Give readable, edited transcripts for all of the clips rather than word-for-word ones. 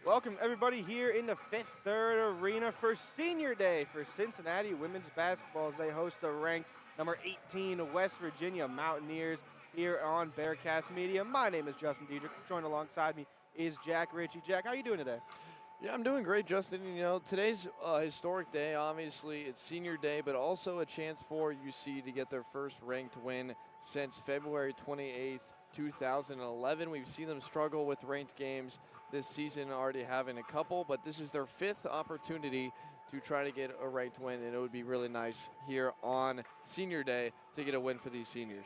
Welcome everybody here in the Fifth Third Arena for Senior Day for Cincinnati women's basketball as they host the ranked number 18 West Virginia Mountaineers here on Bearcast Media. My name is Justin Dedrick. Joined alongside me is Jack Ritchie. Jack, how are you doing today? Yeah, I'm doing great, Justin. You know, today's a historic day. Obviously, it's senior day, but also a chance for UC to get their first ranked win since February 28th, 2011. We've seen them struggle with ranked games this season, already having a couple, but this is their fifth opportunity to try to get a ranked win, and it would be really nice here on senior day to get a win for these seniors.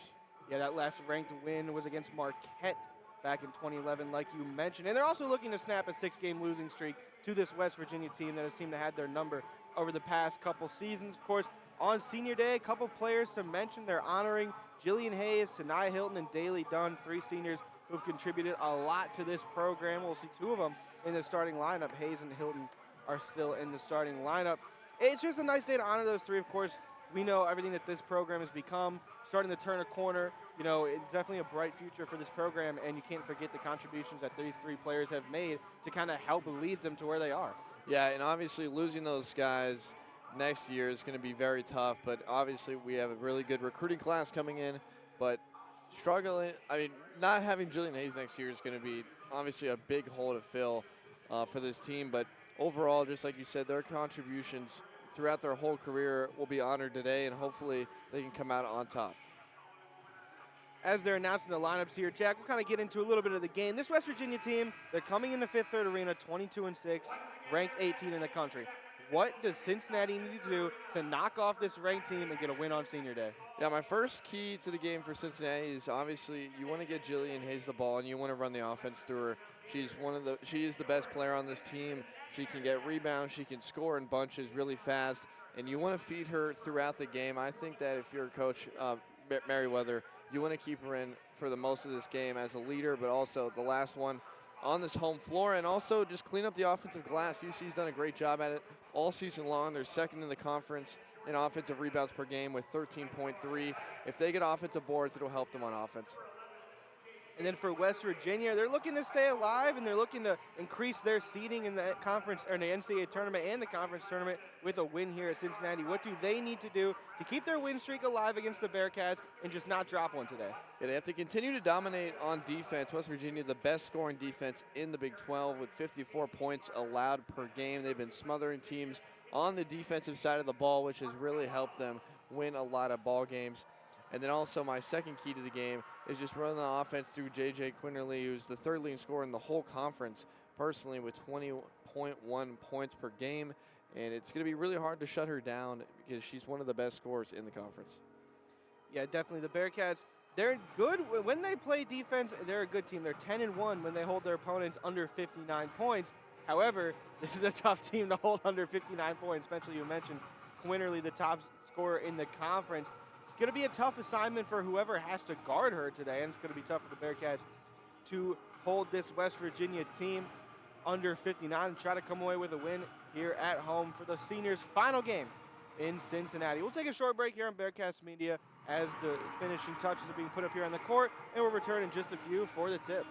Yeah, that last ranked win was against Marquette back in 2011, like you mentioned. And they're also looking to snap a six-game losing streak to this West Virginia team that has seemed to have their number over the past couple seasons. Of course, on Senior Day, a couple players to mention. They're honoring Jillian Hayes, Tanai Hilton, and Daly Dunn, three seniors who have contributed a lot to this program. We'll see two of them in the starting lineup. Hayes and Hilton are still in the starting lineup. It's just a nice day to honor those three. Of course, we know everything that this program has become, starting to turn a corner. You know, it's definitely a bright future for this program, and you can't forget the contributions that these three players have made to kind of help lead them to where they are. Yeah, and obviously losing those guys next year is going to be very tough, but obviously we have a really good recruiting class coming in, but not having Jillian Hayes next year is going to be obviously a big hole to fill for this team, but overall, just like you said, their contributions throughout their whole career will be honored today, and hopefully they can come out on top. As they're announcing the lineups here, Jack, we'll kind of get into a little bit of the game. This West Virginia team, they're coming in the Fifth Third Arena, 22-6, ranked 18 in the country. What does Cincinnati need to do to knock off this ranked team and get a win on Senior Day? Yeah, my first key to the game for Cincinnati is obviously you want to get Jillian Hayes the ball and you want to run the offense through her. She is the best player on this team. She can get rebounds, she can score in bunches really fast, and you want to feed her throughout the game. I think that if you're a coach, Merriweather, you want to keep her in for the most of this game as a leader, but also the last one on this home floor, and also just clean up the offensive glass. UC's done a great job at it all season long. They're second in the conference in offensive rebounds per game with 13.3. If they get offensive boards, it'll help them on offense. And then for West Virginia, they're looking to stay alive, and they're looking to increase their seeding in the conference or in the NCAA tournament and the conference tournament with a win here at Cincinnati. What do they need to do to keep their win streak alive against the Bearcats and just not drop one today? Yeah, they have to continue to dominate on defense. West Virginia, the best scoring defense in the Big 12 with 54 points allowed per game. They've been smothering teams on the defensive side of the ball, which has really helped them win a lot of ball games. And then also my second key to the game is just running the offense through J.J. Quinterly, who's the third leading scorer in the whole conference, personally with 20.1 points per game. And it's going to be really hard to shut her down because she's one of the best scorers in the conference. Yeah, definitely. The Bearcats, they're good. When they play defense, they're a good team. They're 10-1 when they hold their opponents under 59 points. However, this is a tough team to hold under 59 points, especially you mentioned Quinterly, the top scorer in the conference. It's going to be a tough assignment for whoever has to guard her today, and it's going to be tough for the Bearcats to hold this West Virginia team under 59 and try to come away with a win here at home for the seniors' final game in Cincinnati. We'll take a short break here on Bearcast Media as the finishing touches are being put up here on the court, and we'll return in just a few for the tip.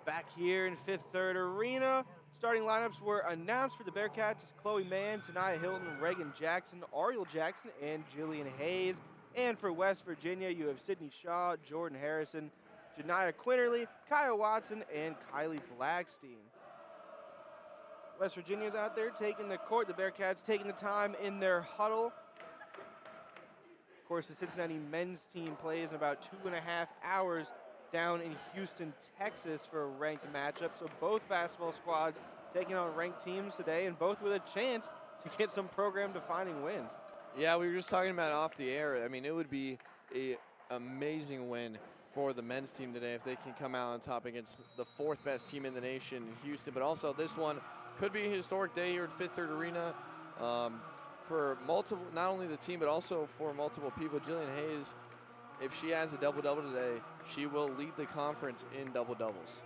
Back here in Fifth Third Arena, starting lineups were announced for the Bearcats. It's Chloe Mann, Tanaya Hilton, Reagan Jackson, Ariel Jackson, and Jillian Hayes. And for West Virginia, you have Sydney Shaw, Jordan Harrison, Janiyah Quinterly, Kaya Watson, and Kylie Blackstein. West Virginia's out there taking the court. The Bearcats taking the time in their huddle. Of course, the Cincinnati men's team plays in about 2.5 hours down in Houston, Texas for a ranked matchup. So both basketball squads taking on ranked teams today, and both with a chance to get some program-defining wins. Yeah, we were just talking about off the air. I mean, it would be an amazing win for the men's team today if they can come out on top against the 4th best team in the nation in Houston. But also this one could be a historic day here at Fifth Third Arena for multiple, not only the team, but also for multiple people. Jillian Hayes, if she has a double-double today, she will lead the conference in double-doubles.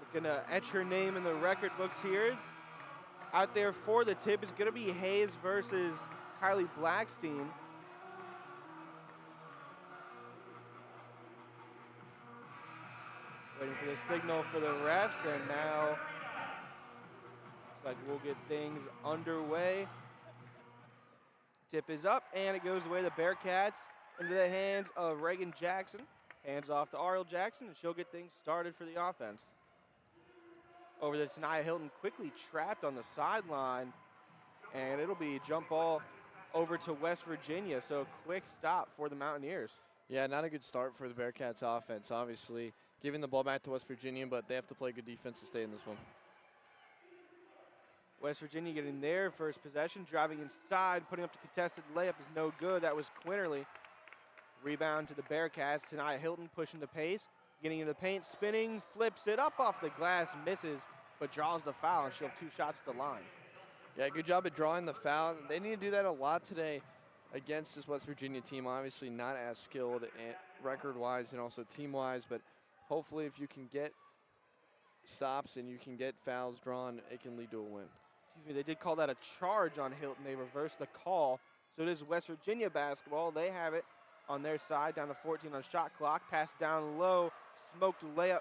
We're gonna etch her name in the record books here. Out there for the tip is gonna be Hayes versus Kylie Blackstein. Waiting for the signal for the refs, and now looks like we'll get things underway. Tip is up, and it goes away. The Bearcats into the hands of Reagan Jackson. Hands off to Ariel Jackson, and she'll get things started for the offense. Over to Tanaya Hilton, quickly trapped on the sideline, and it'll be a jump ball over to West Virginia, so quick stop for the Mountaineers. Yeah, not a good start for the Bearcats offense, obviously. Giving the ball back to West Virginia, but they have to play good defense to stay in this one. West Virginia getting their first possession, driving inside, putting up the contested layup is no good. That was Quinterly. Rebound to the Bearcats. Tanaya Hilton pushing the pace, getting into the paint, spinning, flips it up off the glass, misses, but draws the foul, and she'll have 2 shots at the line. Yeah, good job at drawing the foul. They need to do that a lot today against this West Virginia team. Obviously not as skilled record-wise and also team-wise, but hopefully if you can get stops and you can get fouls drawn, it can lead to a win. Excuse me, they did call that a charge on Hilton. They reversed the call. So it is West Virginia basketball. They have it on their side, down to 14 on shot clock. Pass down low, smoked layup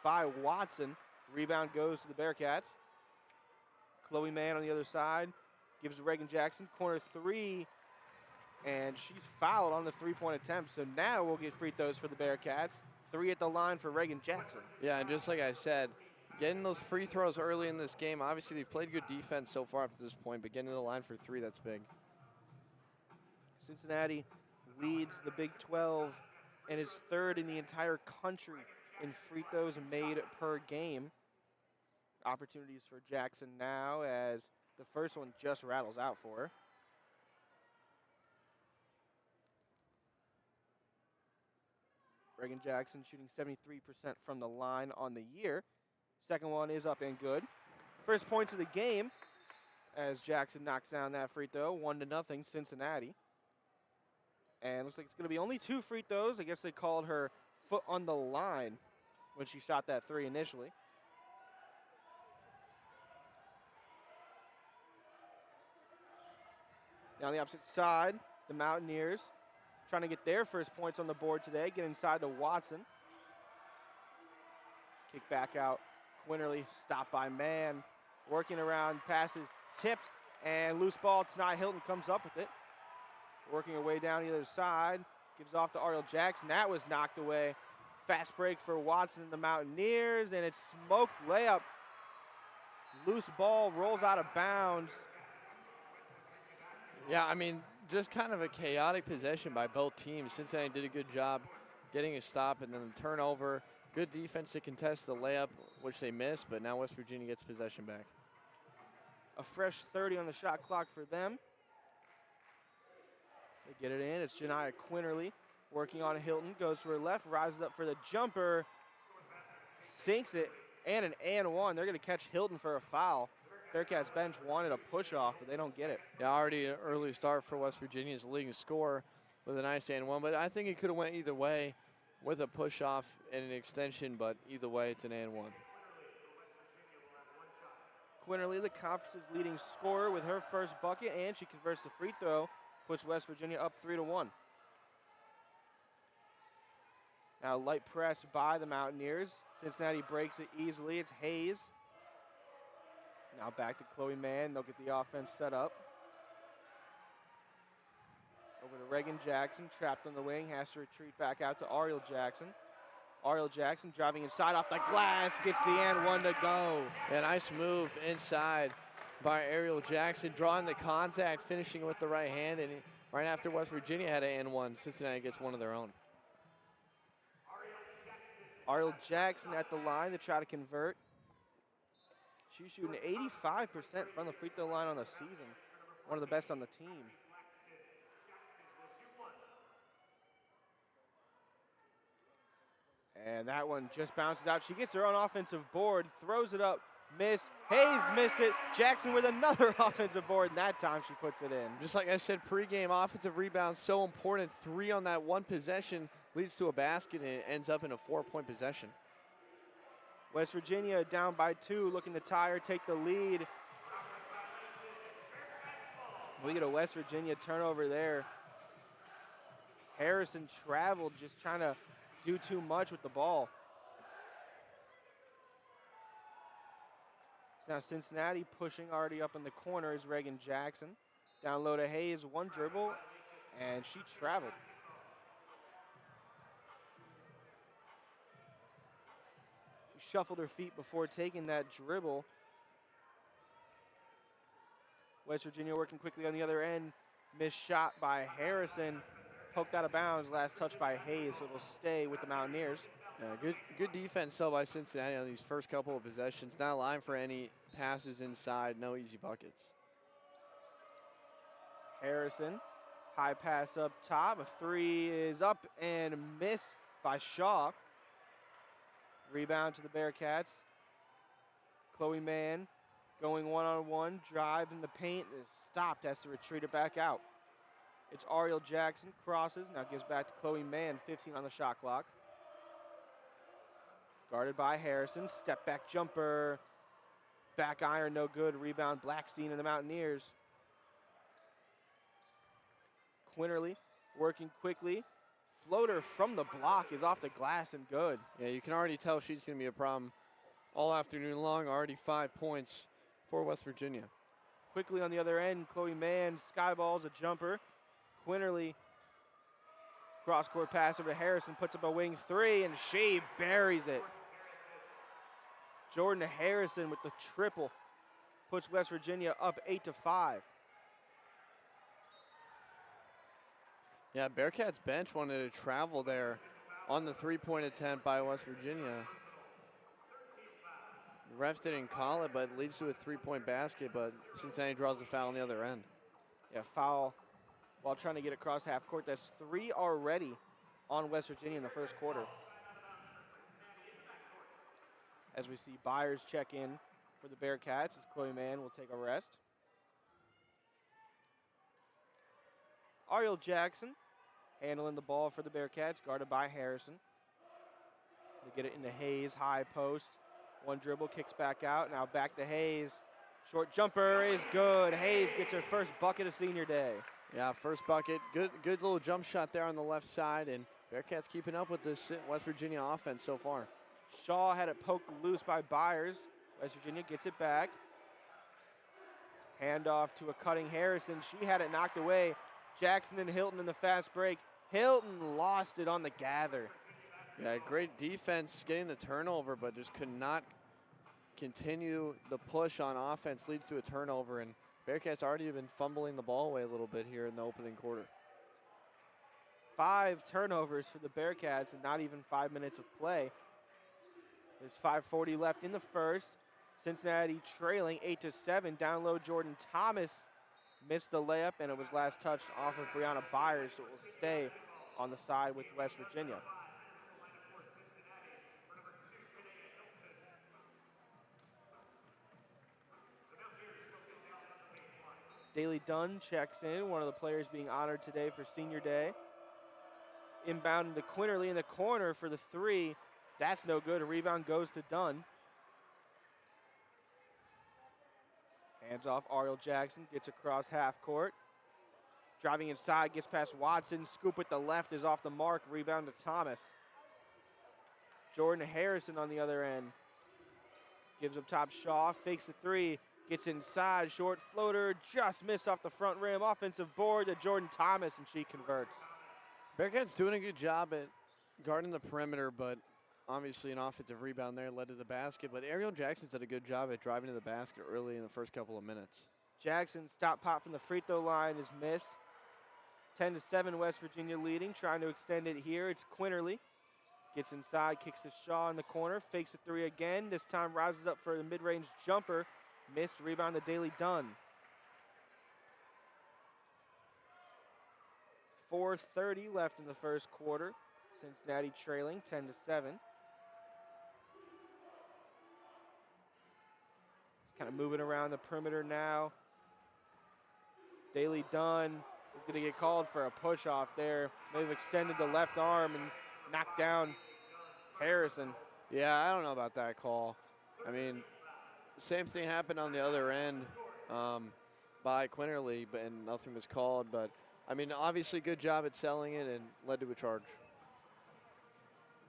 by Watson. Rebound goes to the Bearcats. Chloe Mann on the other side gives Reagan Jackson. Corner 3, and she's fouled on the 3-point attempt. So now we'll get free throws for the Bearcats. 3 at the line for Reagan Jackson. Yeah, and just like I said, getting those free throws early in this game, obviously they've played good defense so far up to this point, but getting to the line for 3, that's big. Cincinnati leads the Big 12 and is 3rd in the entire country in free throws made per game. Opportunities for Jackson now as the first one just rattles out for her. Reagan Jackson shooting 73% from the line on the year. Second one is up and good. First points of the game as Jackson knocks down that free throw, 1-0 Cincinnati. And looks like it's going to be only 2 free throws. I guess they called her foot on the line when she shot that 3 initially. Now on the opposite side, the Mountaineers trying to get their first points on the board today. Get inside to Watson. Kick back out. Quinterly stopped by Mann. Working around, passes tipped, and loose ball. Tanaya Hilton comes up with it. Working her way down the other side. Gives off to Ariel Jackson. That was knocked away. Fast break for Watson and the Mountaineers, and it's smoked layup. Loose ball rolls out of bounds. Yeah, I mean, just kind of a chaotic possession by both teams. Cincinnati did a good job getting a stop and then the turnover. Good defense to contest the layup, which they missed, but now West Virginia gets possession back. A fresh 30 on the shot clock for them. They get it in. It's Janiyah Quinterly working on Hilton. Goes to her left, rises up for the jumper. Sinks it, and an and one. They're going to catch Hilton for a foul. Bearcats bench wanted a push-off, but they don't get it. Yeah, already an early start for West Virginia's leading scorer with a nice and one, but I think it could have went either way with a push-off and an extension, but either way, it's an and one. Quinterly, the conference's leading scorer with her first bucket, and she converts the free throw, puts West Virginia up 3-1. Now light press by the Mountaineers. Cincinnati breaks it easily. It's Hayes. Now back to Chloe Mann. They'll get the offense set up. Over to Reagan Jackson, trapped on the wing, has to retreat back out to Ariel Jackson. Ariel Jackson driving inside off the glass, gets the and one to go. Yeah, nice move inside by Ariel Jackson, drawing the contact, finishing with the right hand, and right after West Virginia had an and one, Cincinnati gets one of their own. Ariel Jackson at the line to try to convert. She's shooting 85% from the free throw line on the season. One of the best on the team. And that one just bounces out. She gets her own offensive board, throws it up, missed. Hayes missed it. Jackson with another offensive board, and that time she puts it in. Just like I said pregame, offensive rebound so important. 3 on that one possession leads to a basket, and it ends up in a 4-point possession. West Virginia down by 2, looking to tie or take the lead. We get a West Virginia turnover there. Harrison traveled, just trying to do too much with the ball. So now Cincinnati pushing already up in the corner is Reagan Jackson. Down low to Hayes, one dribble, and she traveled. She shuffled her feet before taking that dribble. West Virginia working quickly on the other end. Missed shot by Harrison. Poked out of bounds, last touch by Hayes, so it'll stay with the Mountaineers. Yeah, good defense though by Cincinnati on these first couple of possessions. Not allowing for any passes inside, no easy buckets. Harrison, high pass up top. A 3 is up and missed by Shaw. Rebound to the Bearcats. Chloe Mann going one-on-one, drive in the paint, is stopped, has to retreat it back out. It's Ariel Jackson, crosses, now gives back to Chloe Mann, 15 on the shot clock. Guarded by Harrison, step back jumper, back iron, no good, rebound Blackstein and the Mountaineers. Quinterly working quickly, floater from the block is off the glass and good. Yeah, you can already tell she's gonna be a problem all afternoon long, already 5 points for West Virginia. Quickly on the other end, Chloe Mann skyballs a jumper. Quinterly, cross-court pass over to Harrison, puts up a wing 3, and she buries it. Jordan Harrison with the triple puts West Virginia up 8-5. Yeah, Bearcats bench wanted to travel there on the 3-point attempt by West Virginia. The refs didn't call it, but it leads to a 3-point basket, but Cincinnati draws the foul on the other end. Yeah, foul while trying to get across half court. That's 3 already on West Virginia in the first quarter. As we see Byers check in for the Bearcats, as Chloe Mann will take a rest. Ariel Jackson handling the ball for the Bearcats, guarded by Harrison. They get it into Hayes, high post. One dribble, kicks back out. Now back to Hayes. Short jumper is good. Hayes gets her first bucket of senior day. Yeah, first bucket. Good little jump shot there on the left side, and Bearcats keeping up with this West Virginia offense so far. Shaw had it poked loose by Byers. West Virginia gets it back. Handoff to a cutting Harrison. She had it knocked away. Jackson and Hilton in the fast break. Hilton lost it on the gather. Yeah, great defense getting the turnover, but just could not continue the push on offense, leads to a turnover, and Bearcats already have been fumbling the ball away a little bit here in the opening quarter. 5 turnovers for the Bearcats and not even 5 minutes of play. There's 5:40 left in the first. Cincinnati trailing 8-7. Down low, Jordan Thomas missed the layup, and it was last touched off of Brianna Byers, so it will stay on the side with West Virginia. Daly Dunn checks in, one of the players being honored today for Senior Day. Inbound to Quinterly in the corner for the 3. That's no good. A rebound goes to Dunn. Hands off, Ariel Jackson gets across half court. Driving inside, gets past Watson. Scoop with the left is off the mark. Rebound to Thomas. Jordan Harrison on the other end. Gives up top Shaw, fakes the three, gets inside, short floater, just missed off the front rim. Offensive board to Jordan Thomas, and she converts. Bearcats doing a good job at guarding the perimeter, but obviously an offensive rebound there led to the basket. But Ariel Jackson's did a good job at driving to the basket early in the first couple of minutes. Jackson's stop pop from the free throw line is missed. 10-7 West Virginia leading, trying to extend it here. It's Quinterly. Gets inside, kicks to Shaw in the corner, fakes a three again. This time rises up for the mid-range jumper. Missed, rebound to Daly Dunn. 4:30 left in the first quarter. Cincinnati trailing 10-7. Kind of moving around the perimeter now. Daly Dunn is going to get called for a push-off there. They've extended the left arm and knocked down Harrison. Yeah, I don't know about that call. I mean, same thing happened on the other end by Quinterly, and nothing was called. But, I mean, obviously good job at selling it and led to a charge.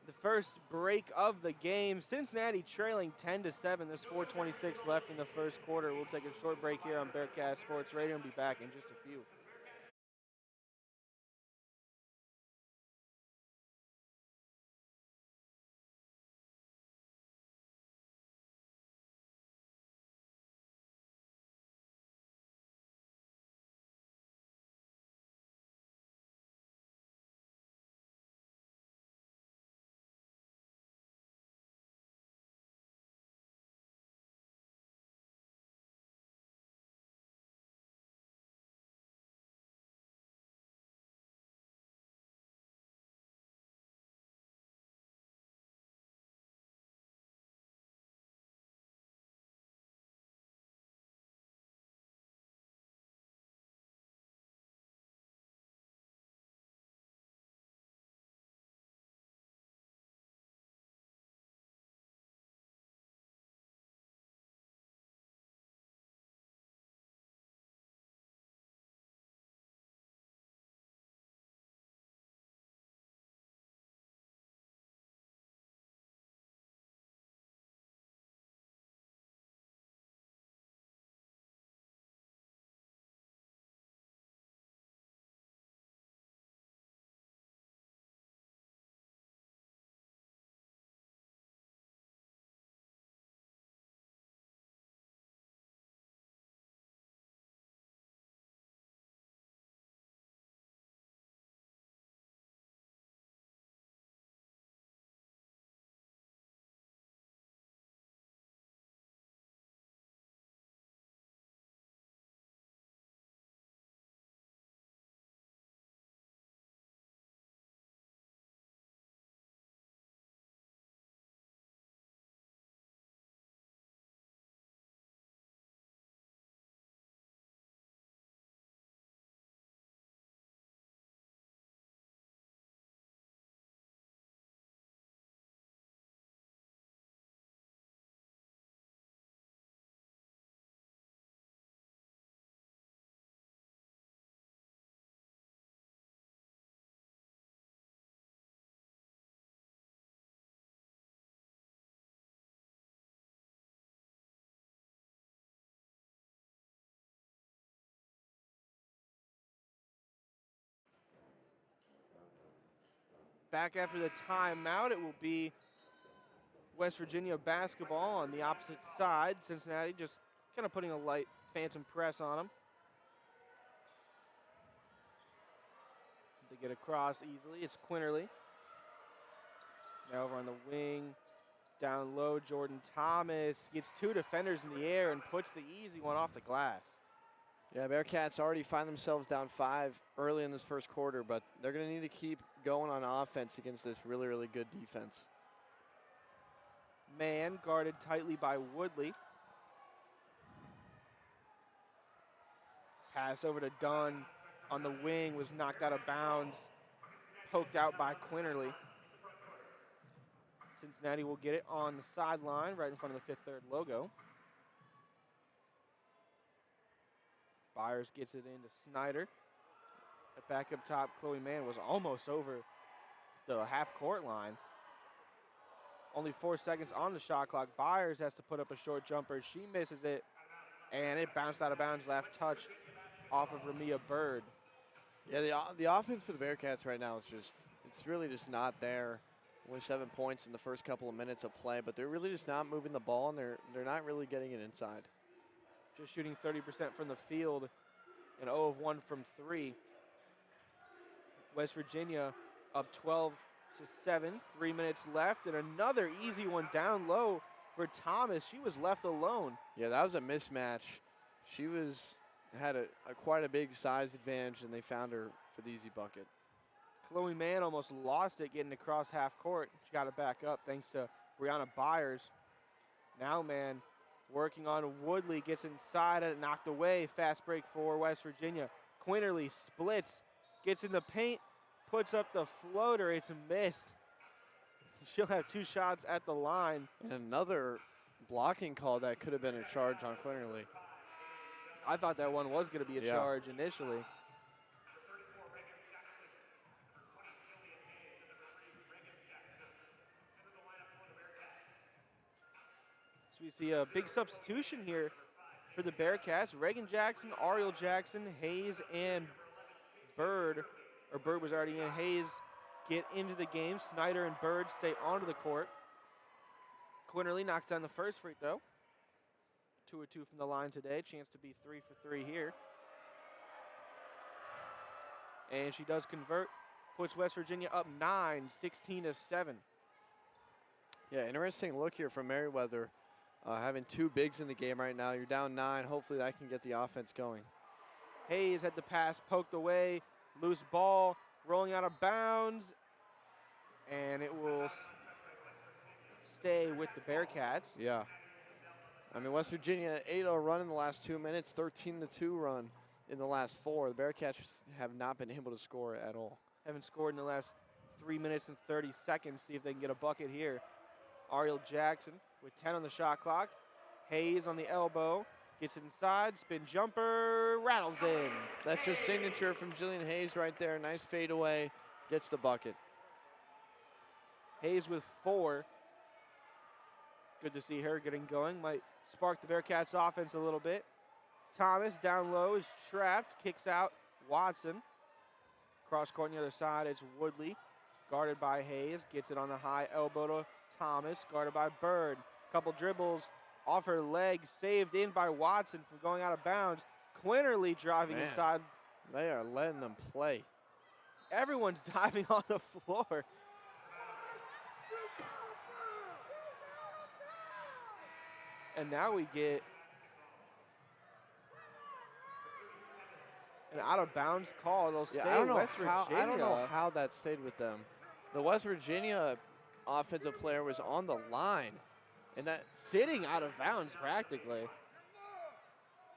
The first break of the game. Cincinnati trailing 10-7. There's 4:26 left in the first quarter. We'll take a short break here on Bearcast Sports Radio and be back in just a few. Back after the timeout, it will be West Virginia basketball on the opposite side. Cincinnati just kind of putting a light phantom press on them. They get across easily. It's Quinterly. Now over on the wing. Down low, Jordan Thomas gets two defenders in the air and puts the easy one off the glass. Yeah, Bearcats already find themselves down 5 early in this first quarter, but they're going to need to keep going on offense against this really, really good defense. Man guarded tightly by Woodley. Pass over to Dunn on the wing was knocked out of bounds, poked out by Quinterly. Cincinnati will get it on the sideline right in front of the 5th Third logo. Byers gets it into Snyder. Back up top, Chloe Mann was almost over the half-court line. Only 4 seconds on the shot clock. Byers has to put up a short jumper. She misses it, and it bounced out of bounds, left touch off of Ramia Bird. Yeah, the offense for the Bearcats right now is it's really just not there. Only 7 points in the first couple of minutes of play, but they're really just not moving the ball, and they're not really getting it inside. Just shooting 30% from the field and 0 of 1 from 3. West Virginia up 12-7, 3 minutes left, and another easy one down low for Thomas. She was left alone. Yeah, that was a mismatch. She had quite a big size advantage, and they found her for the easy bucket. Chloe Mann almost lost it getting across half court. She got it back up thanks to Brianna Byers. Now Mann working on Woodley, gets inside and knocked away. Fast break for West Virginia. Quinterly splits, gets in the paint, puts up the floater. It's a miss. She'll have 2 shots at the line. And another blocking call that could have been a charge on Quinterly. I thought that one was going to be a charge initially. So we see a big substitution here for the Bearcats. Reagan Jackson, Ariel Jackson, Hayes, and Bird. Or Bird was already in. Hayes get into the game. Snyder and Bird stay onto the court. Quinterly knocks down the first free throw. 2 of 2 from the line today. Chance to be 3 for 3 here. And she does convert. Puts West Virginia up 9, 16-7. Yeah, interesting look here from Merriweather. Having 2 bigs in the game right now. You're down 9. Hopefully that can get the offense going. Hayes had the pass poked away. Loose ball rolling out of bounds. And it will stay with the Bearcats. Yeah. I mean, West Virginia 8-0 run in the last 2 minutes, 13-2 run in the last 4. The Bearcats have not been able to score at all. Haven't scored in the last 3 minutes and 30 seconds. See if they can get a bucket here. Ariel Jackson with 10 on the shot clock. Hayes on the elbow. Gets inside, spin jumper, rattles in. That's just signature from Jillian Hayes right there. Nice fadeaway, gets the bucket. Hayes with 4. Good to see her getting going. Might spark the Bearcats offense a little bit. Thomas down low is trapped, kicks out Watson. Cross court on the other side, it's Woodley. Guarded by Hayes, gets it on the high elbow to Thomas, guarded by Bird. Couple dribbles off her leg, saved in by Watson from going out of bounds. Quinterly driving inside. They are letting them play. Everyone's diving on the floor. And now we get an out-of-bounds call. They'll stay West Virginia. I don't know how that stayed with them. The West Virginia offensive player was on the line. And that sitting out of bounds practically.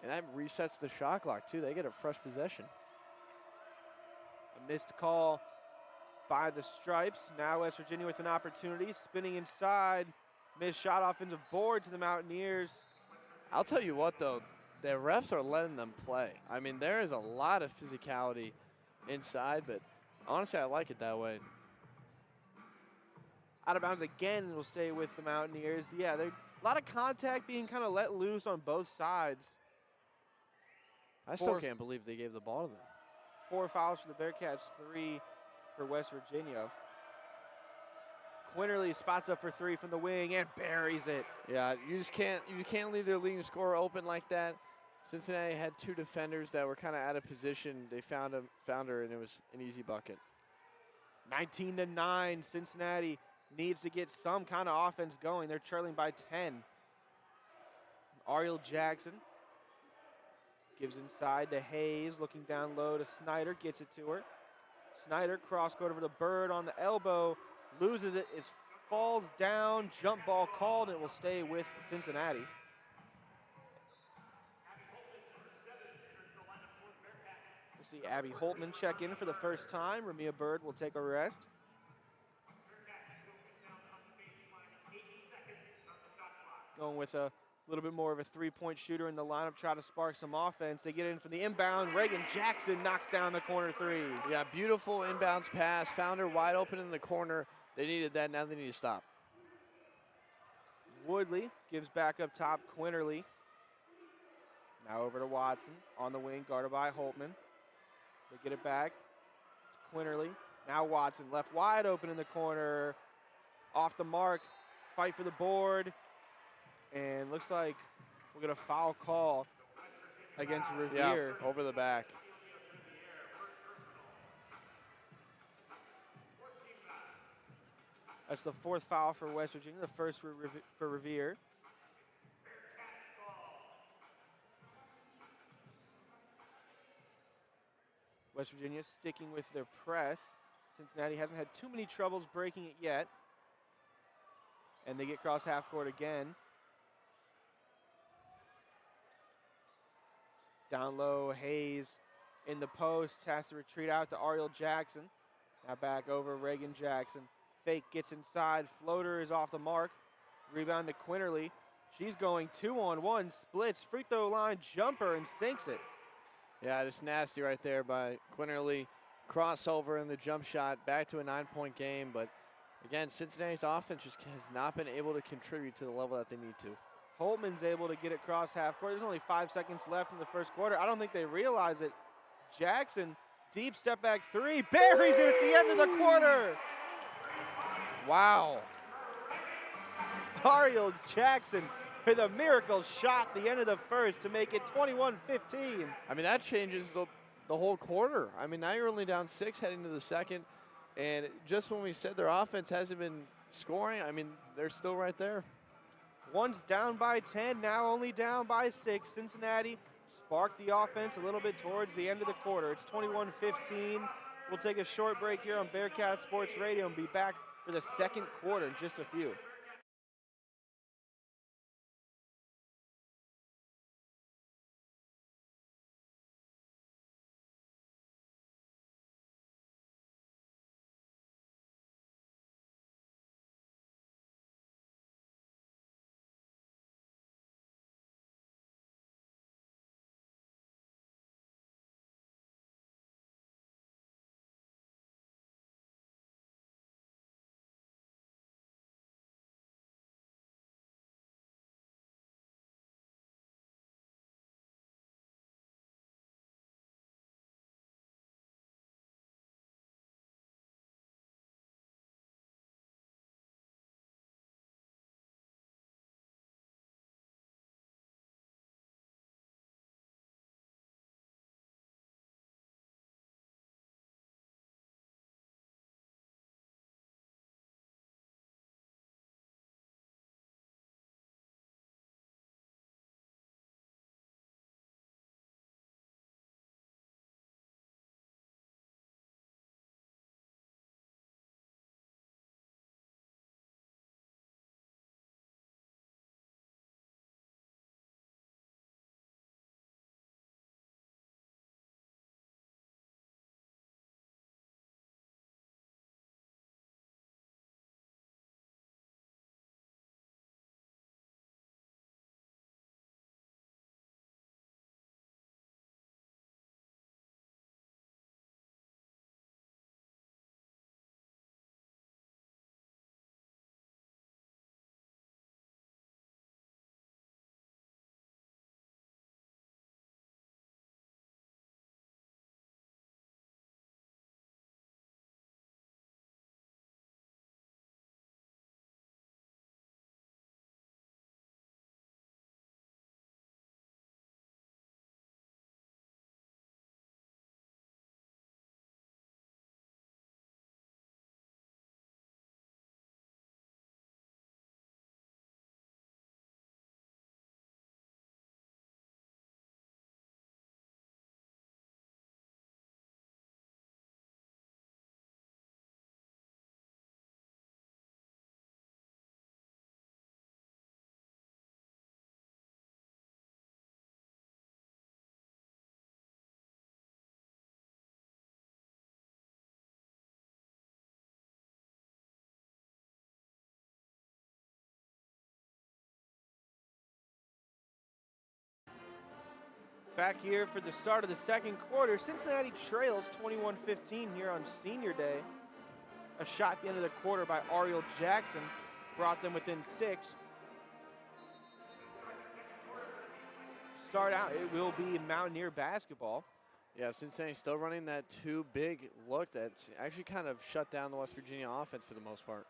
And that resets the shot clock too. They get a fresh possession. A missed call by the Stripes. Now West Virginia with an opportunity. Spinning inside. Missed shot offensive board to the Mountaineers. I'll tell you what though, the refs are letting them play. I mean, there is a lot of physicality inside, but honestly, I like it that way. Out of bounds again, will stay with the Mountaineers. Yeah, there's a lot of contact being kind of let loose on both sides. I still can't believe they gave the ball to them. 4 fouls for the Bearcats, 3 for West Virginia. Quinterly spots up for 3 from the wing and buries it. Yeah, you can't leave their leading scorer open like that. Cincinnati had 2 defenders that were kind of out of position. They found her, and it was an easy bucket. 19-9, Cincinnati needs to get some kind of offense going. They're trailing by 10. Ariel Jackson gives inside to Hayes, looking down low to Snyder, gets it to her. Snyder cross court over to Bird on the elbow, loses it, falls down, jump ball called, and it will stay with Cincinnati. We'll see Abby Holtman check in for the first time. Ramia Bird will take a rest. Going with a little bit more of a three-point shooter in the lineup, try to spark some offense. They get in from the inbound. Reagan Jackson knocks down the corner 3. Yeah, beautiful inbounds pass. Found her wide open in the corner. They needed that. Now they need to stop. Woodley gives back up top, Quinterly. Now over to Watson on the wing, guarded by Holtman. They get it back to Quinterly. Now Watson left wide open in the corner. Off the mark, fight for the board. And looks like we'll get a foul call against Revere. Yeah, over the back. That's the 4th foul for West Virginia, the 1st for Revere. West Virginia sticking with their press. Cincinnati hasn't had too many troubles breaking it yet. And they get cross half court again. Down low, Hayes in the post, has to retreat out to Ariel Jackson. Now back over Reagan Jackson. Fake gets inside, floater is off the mark. Rebound to Quinterly. She's going 2-on-1, splits, free throw line jumper and sinks it. Yeah, just nasty right there by Quinterly. Crossover in the jump shot, back to a 9-point game. But again, Cincinnati's offense just has not been able to contribute to the level that they need to. Holtman's able to get it across half court. There's only 5 seconds left in the first quarter. I don't think they realize it. Jackson, deep step back 3, buries it at the end of the quarter. Wow. Ariel Jackson with a miracle shot at the end of the first to make it 21-15. I mean, that changes the whole quarter. I mean, now you're only down 6 heading to the second. And just when we said their offense hasn't been scoring, I mean, they're still right there. One's down by 10, now only down by 6. Cincinnati sparked the offense a little bit towards the end of the quarter. It's 21-15. We'll take a short break here on Bearcast Sports Radio and be back for the second quarter in just a few. Back here for the start of the second quarter. Cincinnati trails 21-15 here on Senior Day. A shot at the end of the quarter by Ariel Jackson brought them within 6. start out, it will be Mountaineer basketball. Yeah, Cincinnati still running that too big look that's actually kind of shut down the West Virginia offense for the most part.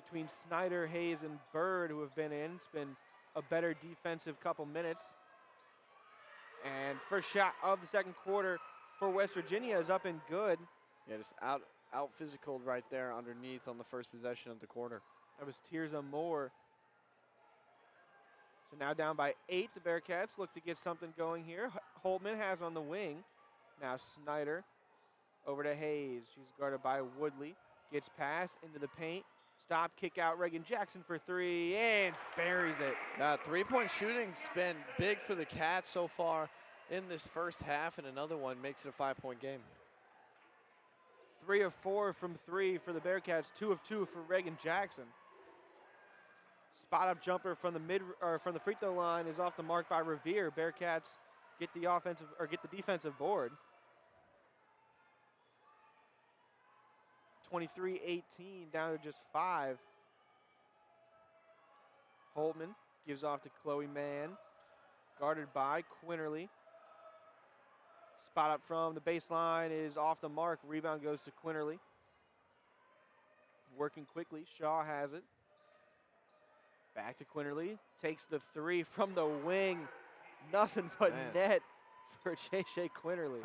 Between Snyder, Hayes, and Bird, who have been in, it's been a better defensive couple minutes. And first shot of the second quarter for West Virginia is up and good. Yeah, just out physicaled right there underneath on the first possession of the quarter. That was Tirza Moore. So now down by 8, the Bearcats look to get something going here. Holtman has on the wing. Now Snyder over to Hayes. She's guarded by Woodley. Gets pass into the paint. Stop, kick out, Reagan Jackson for 3, and buries it. Three-point shooting's been big for the Cats so far in this first half, and another one makes it a 5-point game. 3 of 4 from 3 for the Bearcats, 2 of 2 for Reagan Jackson. Spot up jumper from the free throw line is off the mark by Revere. Bearcats get the defensive board. 23-18 down to just 5. Holtman gives off to Chloe Mann, guarded by Quinterly. Spot up from the baseline is off the mark. Rebound goes to Quinterly. Working quickly, Shaw has it. Back to Quinterly, takes the 3 from the wing. Nothing but net for Shay Quinterly.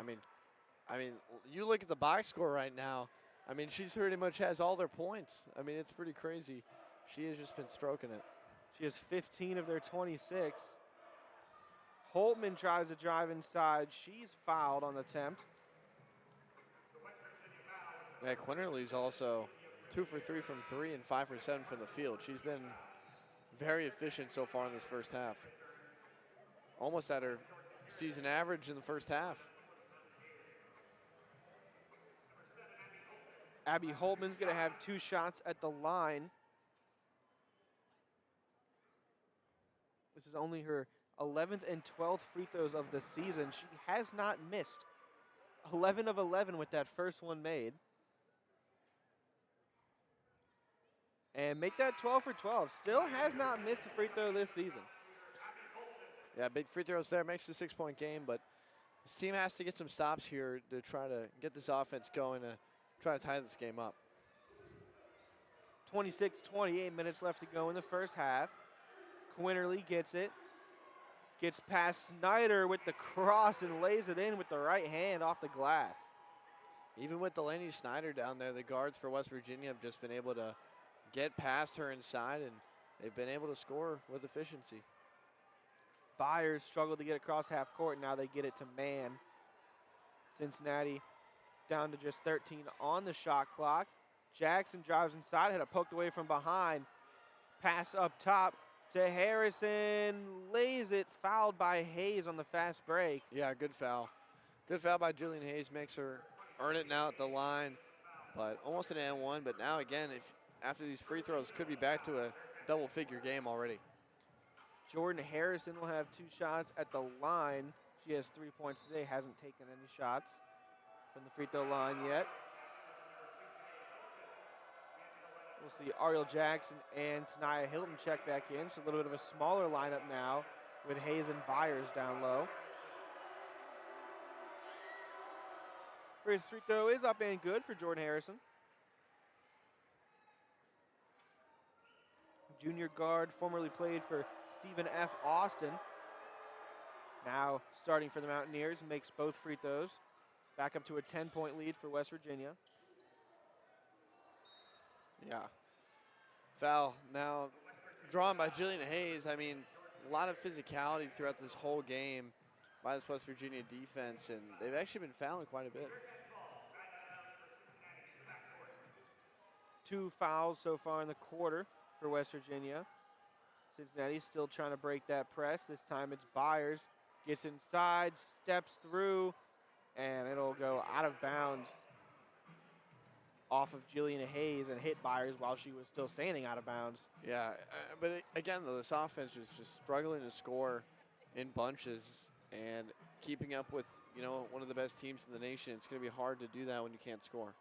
I mean, you look at the box score right now. I mean, she's pretty much has all their points. I mean, it's pretty crazy. She has just been stroking it. She has 15 of their 26. Holtman tries to drive inside. She's fouled on the attempt. Yeah, Quinterly's also 2 for 3 from 3 and 5 for 7 from the field. She's been very efficient so far in this first half. Almost at her season average in the first half. Abby Holtman's going to have 2 shots at the line. This is only her 11th and 12th free throws of the season. She has not missed. 11 of 11 with that first one made. And make that 12 for 12. Still has not missed a free throw this season. Yeah, big free throws there. Makes the 6-point game, but this team has to get some stops here to try to get this offense going to try to tie this game up. 26-28 minutes left to go in the first half. Quinterly gets it. Gets past Snyder with the cross and lays it in with the right hand off the glass. Even with Delaney Snyder down there, the guards for West Virginia have just been able to get past her inside, and they've been able to score with efficiency. Byers struggled to get across half court. Now they get it to Mann. Cincinnati down to just 13 on the shot clock. Jackson drives inside, had it poked away from behind. Pass up top to Harrison, lays it, fouled by Hayes on the fast break. Yeah, good foul. Good foul by Jillian Hayes, makes her earn it now at the line, but almost an and one. But now again, if after these free throws, could be back to a double-figure game already. Jordan Harrison will have 2 shots at the line. She has 3 points today, hasn't taken any shots from the free throw line yet. We'll see Ariel Jackson and Tanaya Hilton check back in. So a little bit of a smaller lineup now with Hayes and Byers down low. First free throw is up and good for Jordan Harrison. Junior guard, formerly played for Stephen F. Austin. Now starting for the Mountaineers, makes both free throws. Back up to a 10-point lead for West Virginia. Yeah. Foul now drawn by Jillian Hayes. I mean, a lot of physicality throughout this whole game by this West Virginia defense, and they've actually been fouling quite a bit. 2 fouls so far in the quarter for West Virginia. Cincinnati still trying to break that press. This time it's Byers. Gets inside, steps through, and it'll go out of bounds off of Jillian Hayes and hit Byers while she was still standing out of bounds. Yeah, but again, though, this offense is just struggling to score in bunches and keeping up with, you know, one of the best teams in the nation. It's going to be hard to do that when you can't score.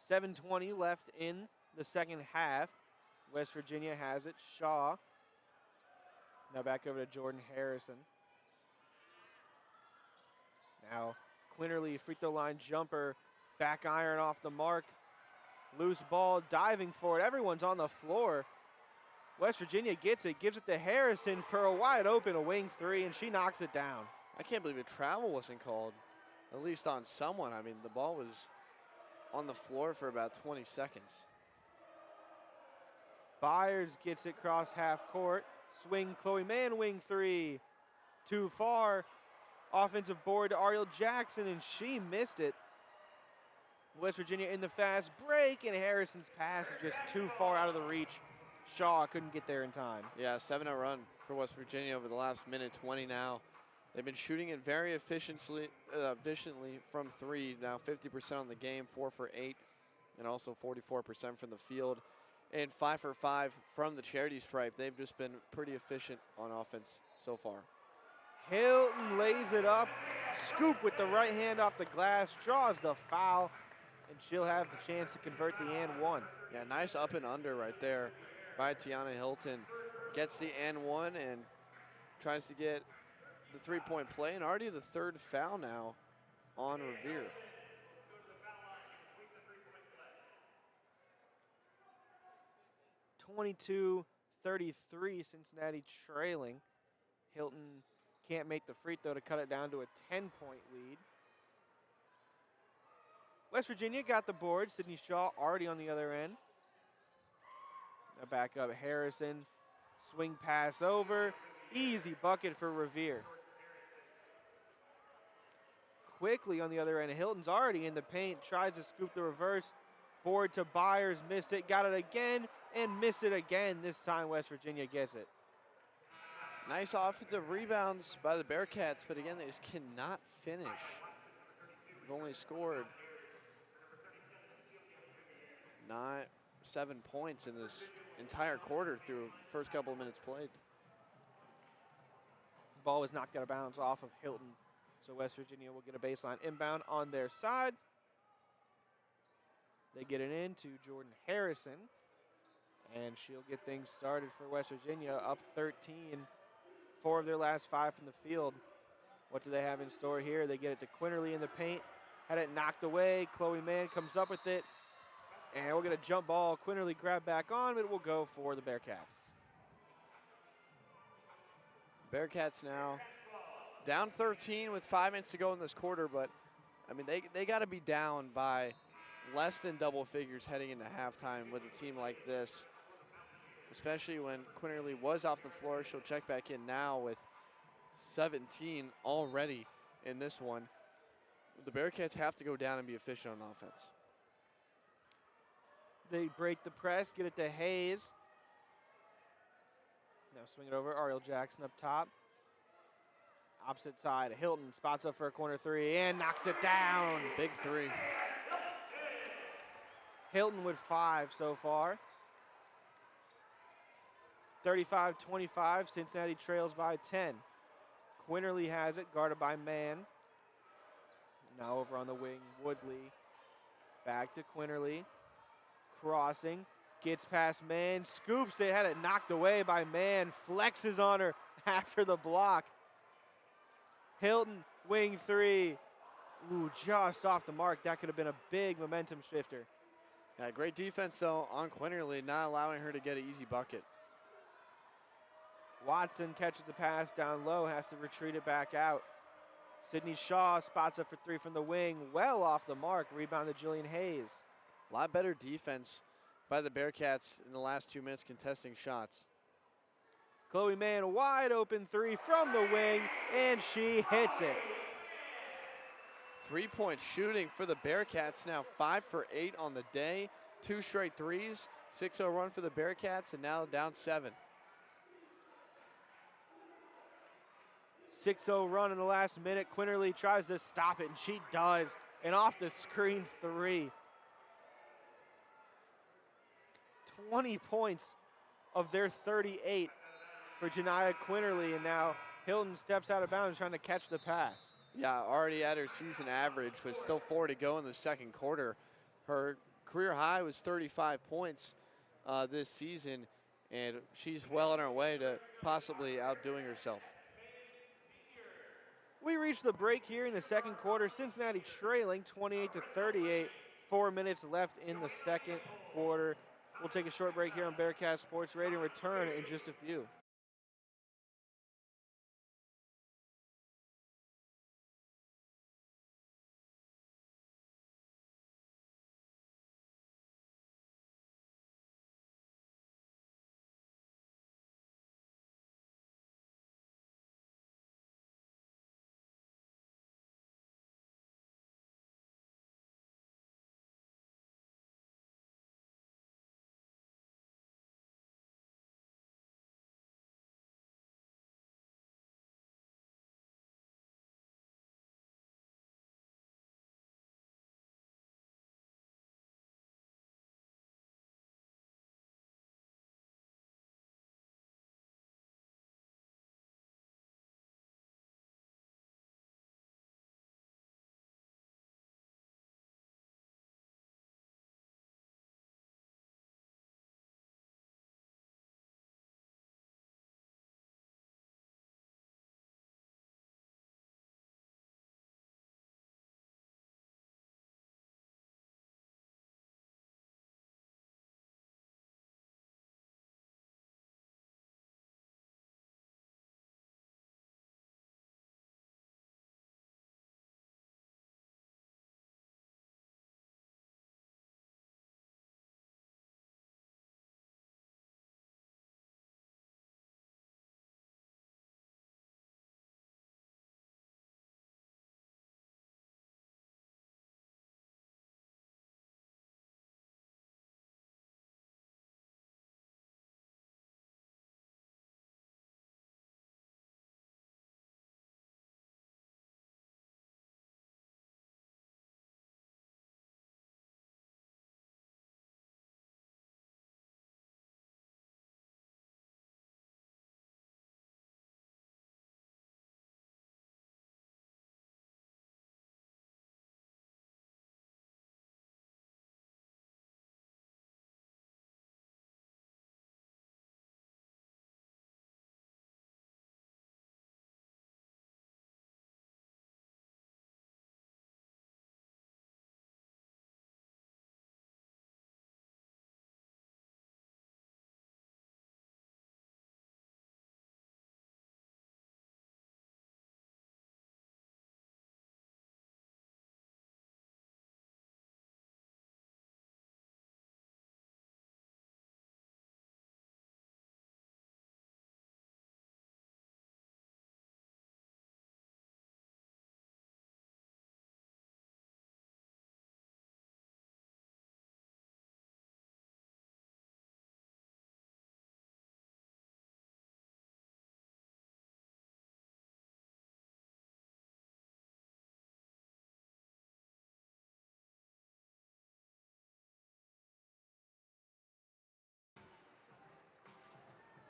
7:20 left in the second half. West Virginia has it. Shaw. Now back over to Jordan Harrison. Now Quinterly, free throw line jumper. Back iron off the mark. Loose ball, diving for it. Everyone's on the floor. West Virginia gets it, gives it to Harrison for a wide open, a wing three, and she knocks it down. I can't believe a travel wasn't called, at least on someone. I mean, the ball was on the floor for about 20 seconds. Byers gets it cross half court. Swing Chloe Mann, wing three. Too far. Offensive board to Ariel Jackson, and she missed it. West Virginia in the fast break, and Harrison's pass is just too far out of the reach. Shaw couldn't get there in time. Yeah, 7-0 run for West Virginia over the last minute 20 now. They've been shooting it very efficiently from three. Now 50% on the game, 4 for 8, and also 44% from the field. And 5 for 5 from the charity stripe. They've just been pretty efficient on offense so far. Hilton lays it up. Scoop with the right hand off the glass, draws the foul, and she'll have the chance to convert the and one. Yeah, nice up and under right there by Tiana Hilton. Gets the and one and tries to get the three-point play, and already the third foul now on Revere. (22-33) Cincinnati trailing. Hilton can't make the free throw to cut it down to a 10-point lead. West Virginia got the board. Sydney Shaw already on the other end. Now back up Harrison. Swing pass over. Easy bucket for Revere. Quickly on the other end, Hilton's already in the paint. Tries to scoop the reverse. Board to Byers. Missed it. Got it again and missed it again. This time West Virginia gets it. Nice offensive rebounds by the Bearcats, but again, they just cannot finish. They've only scored 7 points in this entire quarter through first couple of minutes played. The ball was knocked out of bounds off of Hilton, so West Virginia will get a baseline inbound on their side. They get it in to Jordan Harrison, and she'll get things started for West Virginia, up 13. 4 of their last 5 from the field. What do they have in store here? They get it to Quinterly in the paint. Had it knocked away. Chloe Mann comes up with it. And we'll get a jump ball. Quinterly grab back on, but it will go for the Bearcats. Bearcats now down 13 with 5 minutes to go in this quarter, but I mean, they got to be down by less than double figures heading into halftime with a team like this. Especially when Quinterly was off the floor. She'll check back in now with 17 already in this one. The Bearcats have to go down and be efficient on offense. They break the press, get it to Hayes. Now swing it over, Ariel Jackson up top. Opposite side, Hilton spots up for a corner three and knocks it down. Big three. Hilton with 5 so far. 35-25, Cincinnati trails by 10. Quinterly has it, guarded by Mann. Now over on the wing, Woodley. Back to Quinterly. Crossing, gets past Mann, scoops it, had it knocked away by Mann, flexes on her after the block. Hilton, wing three. Ooh, just off the mark. That could have been a big momentum shifter. Yeah, great defense, though, on Quinterly, not allowing her to get an easy bucket. Watson catches the pass down low, has to retreat it back out. Sydney Shaw spots up for 3 from the wing, well off the mark. Rebound to Jillian Hayes. A lot better defense by the Bearcats in the last 2 minutes contesting shots. Chloe Mann, wide open 3 from the wing, and she hits it. 3-point shooting for the Bearcats now, 5 for 8 on the day. 2 straight threes, 6-0 run for the Bearcats, and now down 7. 6-0 run in the last minute. Quinterly tries to stop it, and she does. And off the screen 3. 20 points of their 38 for Janiah Quinterly, and now Hilton steps out of bounds trying to catch the pass. Yeah, already at her season average with still 4 to go in the second quarter. Her career high was 35 points this season, and she's well on her way to possibly outdoing herself. We reach the break here in the second quarter. Cincinnati trailing 28-38. 4 minutes left in the second quarter. We'll take a short break here on Bearcast Sports Radio and return in just a few.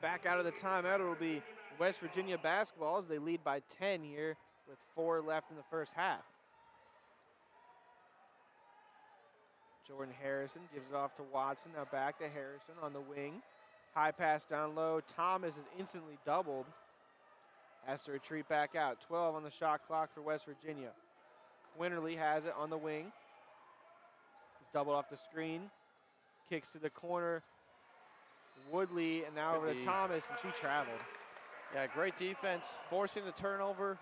Back out of the timeout, it'll be West Virginia basketball as they lead by 10 here with 4 left in the first half. Jordan Harrison gives it off to Watson. Now back to Harrison on the wing. High pass down low. Thomas is instantly doubled. Has to retreat back out. 12 on the shot clock for West Virginia. Quinterly has it on the wing. He's doubled off the screen. Kicks to the corner. Woodley, and now over to Thomas, and she traveled. Yeah, great defense, forcing the turnover.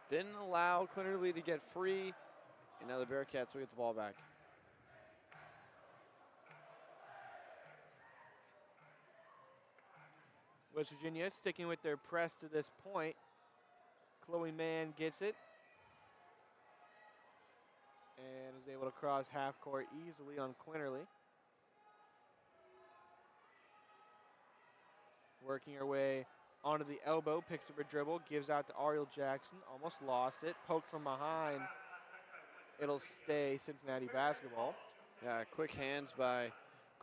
Didn't allow Quinterly to get free. And now the Bearcats will get the ball back. West Virginia sticking with their press to this point. Chloe Mann gets it. And is able to cross half court easily on Quinterly. Working her way onto the elbow, picks up a dribble, gives out to Ariel Jackson, almost lost it, poked from behind. It'll stay Cincinnati basketball. Yeah, quick hands by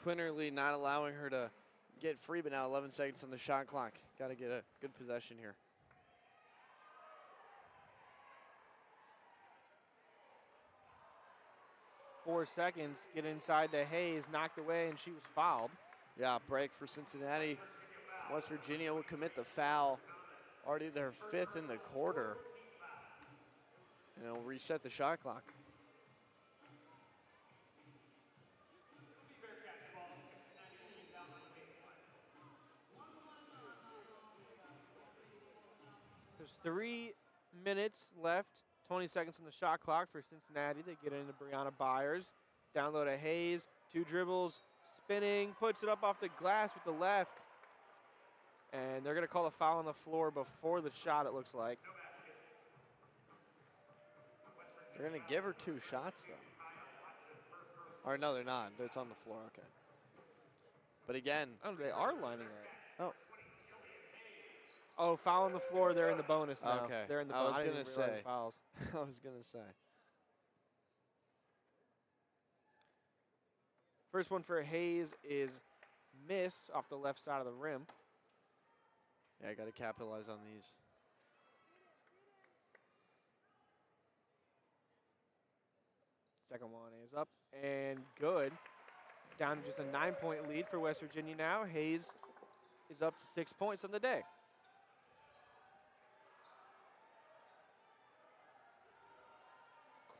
Quinterly, not allowing her to get free, but now 11 seconds on the shot clock. Got to get a good possession here. Four seconds, get inside to Hayes, knocked away, and she was fouled. Yeah, break for Cincinnati. West Virginia will commit the foul. Already their 5th in the quarter. And it'll reset the shot clock. There's 3 minutes left, 20 seconds on the shot clock for Cincinnati. They get into Brianna Byers. Down low to Hayes. 2 dribbles, spinning, puts it up off the glass with the left. And they're going to call a foul on the floor before the shot, it looks like. They're going to give her 2 shots, though. Or no, they're not. It's on the floor, okay. But again. Oh, they are lining up. Oh. Oh, foul on the floor. They're in the bonus now. Okay. They're in the I bonus. was going to say. Fouls. I was going to say. First one for Hayes is missed off the left side of the rim. Yeah, I got to capitalize on these. Second one is up and good. Down to just a 9-point lead for West Virginia now. Hayes is up to 6 points on the day.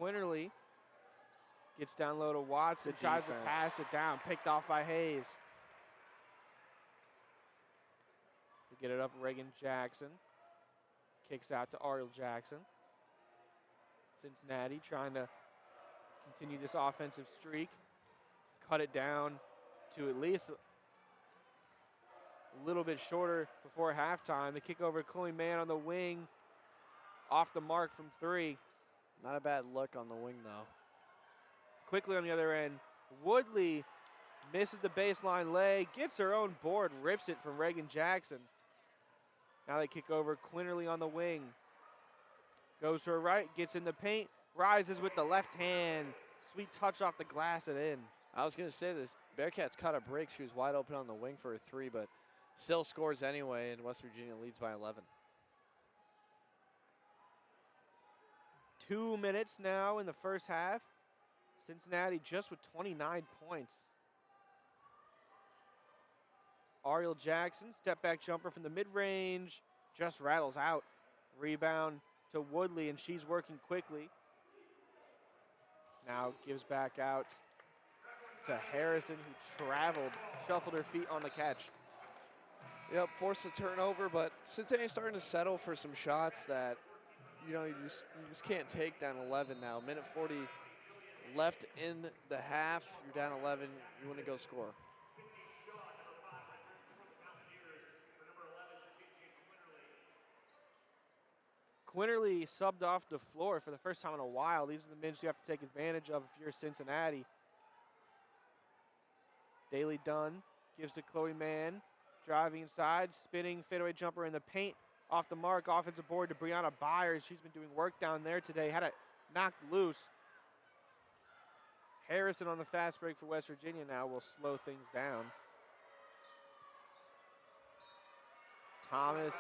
Quinterly gets down low to Watson, tries to pass it down, picked off by Hayes. To get it up, Reagan Jackson. Kicks out to Ariel Jackson. Cincinnati trying to continue this offensive streak. Cut it down to at least a little bit shorter before halftime. The kick over to Chloe Mann on the wing. Off the mark from 3. Not a bad look on the wing, though. Quickly on the other end, Woodley misses the baseline leg, gets her own board, rips it from Reagan Jackson. Now they kick over Quinterly on the wing. Goes to her right, gets in the paint, rises with the left hand. Sweet touch off the glass and in. I was going to say this. Bearcats caught a break. She was wide open on the wing for a 3, but still scores anyway, and West Virginia leads by 11. 2 minutes now in the first half. Cincinnati just with 29 points. Ariel Jackson, step back jumper from the mid-range, just rattles out. Rebound to Woodley, and she's working quickly. Now gives back out to Harrison, who traveled, shuffled her feet on the catch. Yep, forced a turnover, but Cincinnati's starting to settle for some shots that, you just can't take down 11 now. Minute 40 left in the half. You're down 11. You want to go score. Quinterly subbed off the floor for the first time in a while. These are the minutes you have to take advantage of if you're Cincinnati. Daly Dunn gives to Chloe Mann. Driving inside, spinning fadeaway jumper in the paint. Off the mark, offensive board to Brianna Byers. She's been doing work down there today. Had it knocked loose. Harrison on the fast break for West Virginia now will slow things down. Thomas.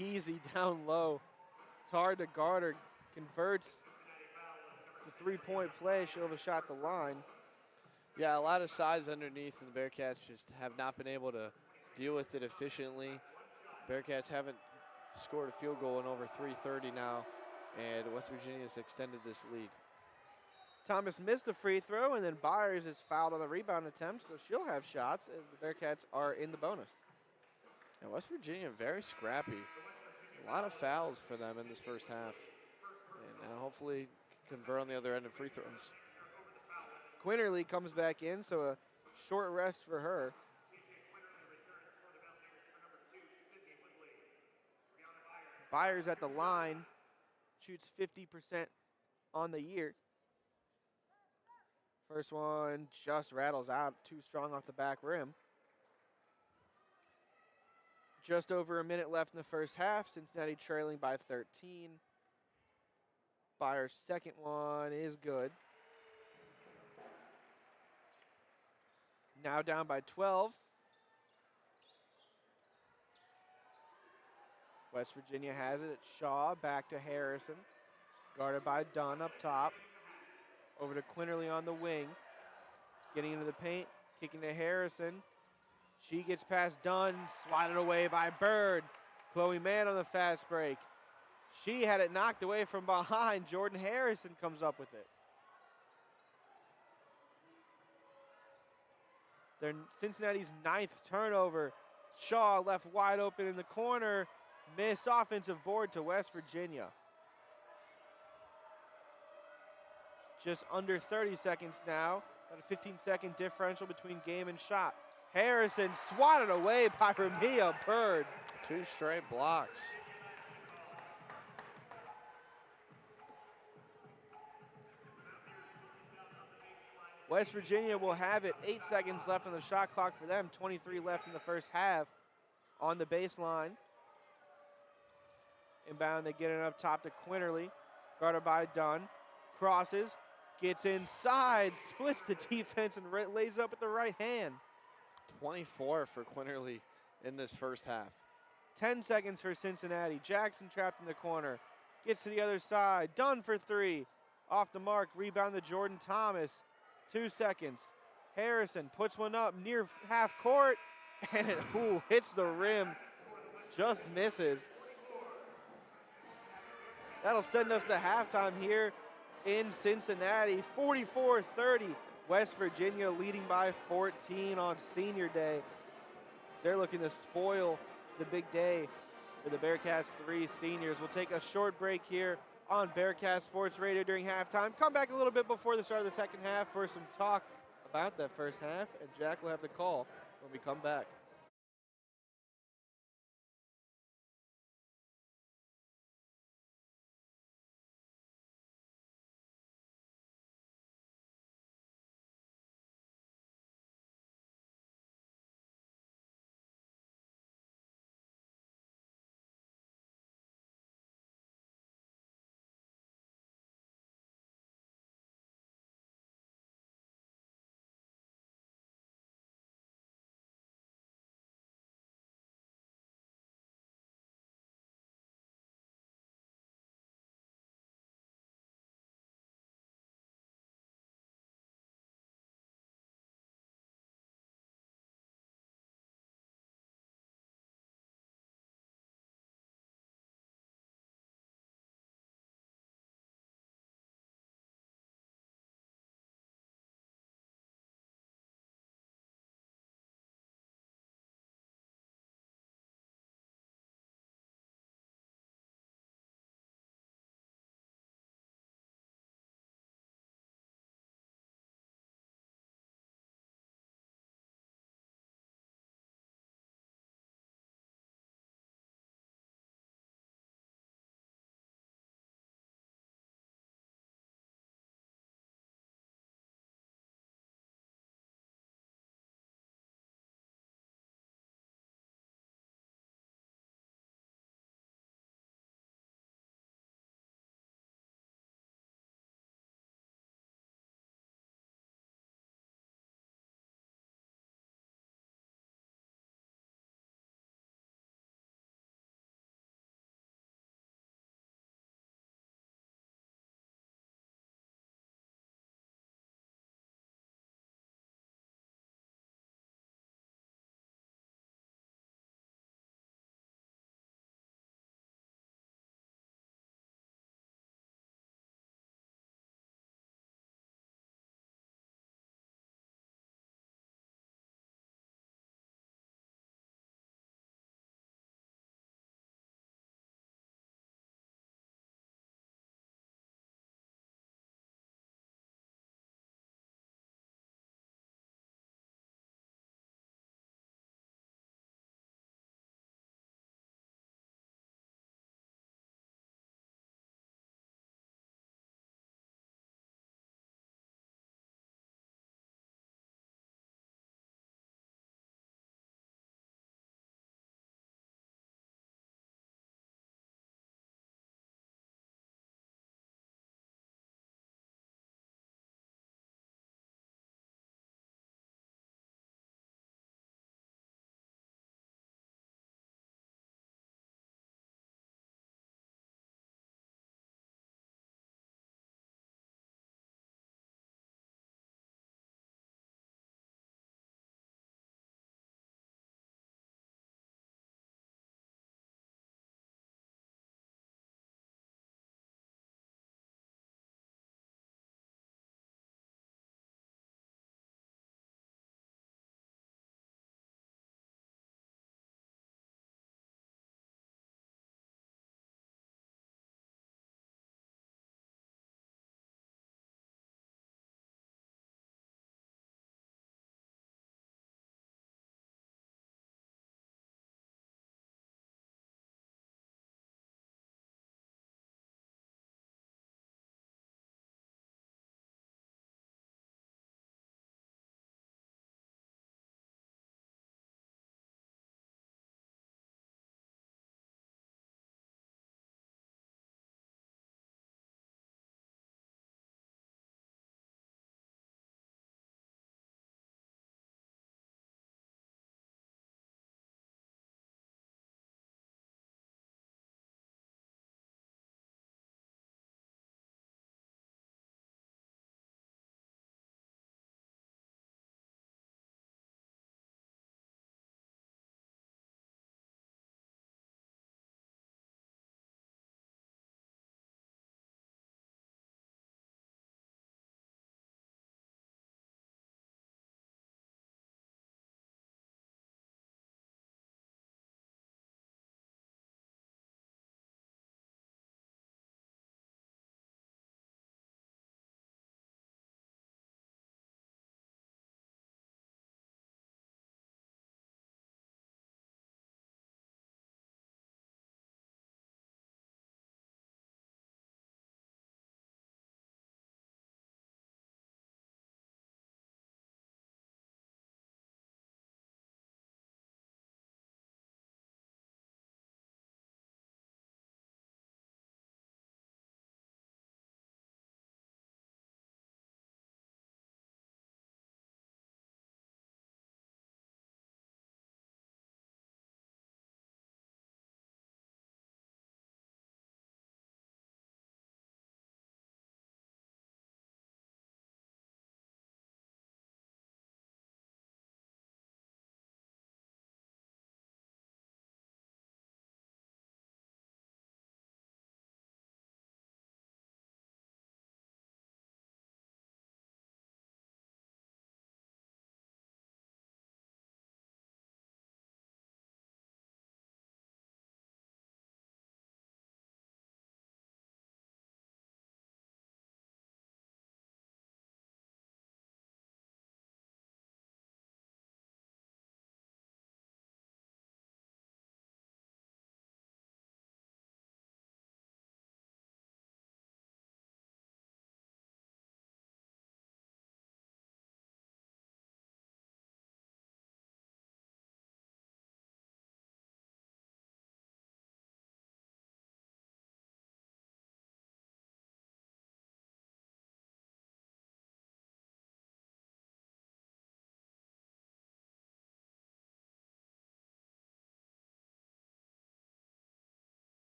Easy down low. It's hard to guard her. Converts the 3-point play. She'll have a shot the line. Yeah, a lot of size underneath, and the Bearcats just have not been able to deal with it efficiently. Bearcats haven't scored a field goal in over 3:30 now, and West Virginia's extended this lead. Thomas missed the free throw, and then Byers is fouled on the rebound attempt, so she'll have shots as the Bearcats are in the bonus. And West Virginia very scrappy. A lot of fouls for them in this first half. And hopefully convert on the other end of free throws. Quinterly comes back in, so a short rest for her. Byers at the line, shoots 50% on the year. First one just rattles out, too strong off the back rim. Just over a minute left in the first half. Cincinnati trailing by 13. Byers' second one is good. Now down by 12. West Virginia has it. It's Shaw back to Harrison. Guarded by Dunn up top. Over to Quinterly on the wing. Getting into the paint. Kicking to Harrison. She gets past Dunn, swatted away by Bird. Chloe Mann on the fast break. She had it knocked away from behind. Jordan Harrison comes up with it. They're Cincinnati's 9th turnover. Shaw left wide open in the corner. Missed offensive board to West Virginia. Just under 30 seconds now. About a 15-second differential between game and shot. Harrison swatted away by Ramia Bird. 2 straight blocks. West Virginia will have it. 8 seconds left on the shot clock for them. 23 left in the first half on the baseline. Inbound, they get it up top to Quinterly. Guarded by Dunn. Crosses, gets inside, splits the defense and lays up with the right hand. 24 for Quinterly in this first half. 10 seconds for Cincinnati. Jackson trapped in the corner. Gets to the other side. Dunn for 3. Off the mark. Rebound to Jordan Thomas. 2 seconds. Harrison puts one up near half court. And it hits the rim. Just misses. That'll send us to halftime here in Cincinnati. 44-30. West Virginia leading by 14 on Senior Day. So they're looking to spoil the big day for the Bearcats 3 seniors. We'll take a short break here on Bearcast Sports Radio during halftime. Come back a little bit before the start of the second half for some talk about that first half, and Jack will have the call when we come back.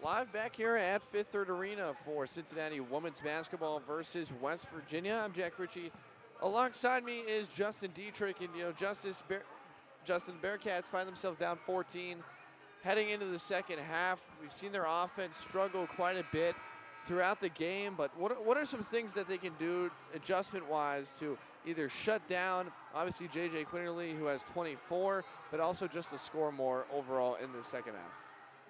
Live back here at Fifth Third Arena for Cincinnati women's basketball versus West Virginia. I'm Jack Ritchie. Alongside me is Justin Dedrick, and Justin, Bearcats find themselves down 14 heading into the second half. We've seen their offense struggle quite a bit throughout the game, but what are some things that they can do adjustment-wise to either shut down, obviously J.J. Quinterly, who has 24, but also just to score more overall in the second half?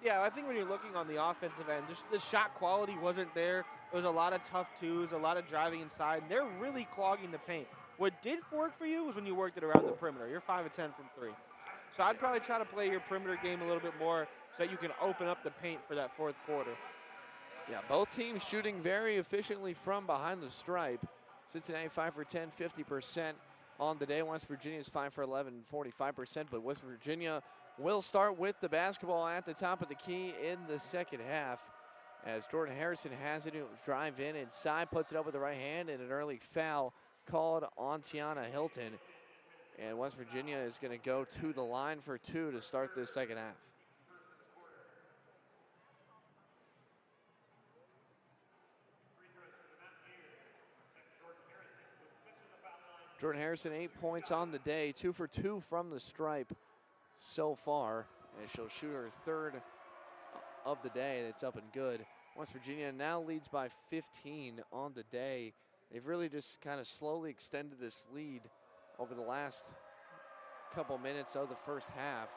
Yeah, I think when you're looking on the offensive end, just the shot quality wasn't there. There was a lot of tough twos, a lot of driving inside, and they're really clogging the paint. What did work for you was when you worked it around the perimeter. You're 5 of 10 from 3. So I'd probably try to play your perimeter game a little bit more so that you can open up the paint for that fourth quarter. Yeah, both teams shooting very efficiently from behind the stripe. Cincinnati 5 for 10, 50% on the day. West Virginia's 5 for 11, 45%, but West Virginia will start with the basketball at the top of the key in the second half as Jordan Harrison has it. He'll drive in inside, puts it up with the right hand, and an early foul called on Tiana Hilton. And West Virginia is going to go to the line for 2 to start this second half. Jordan Harrison, 8 points on the day, 2 for 2 from the stripe so far, and she'll shoot her third of the day. That's up and good. West Virginia now leads by 15 on the day. They've really just kind of slowly extended this lead over the last couple minutes of the first half.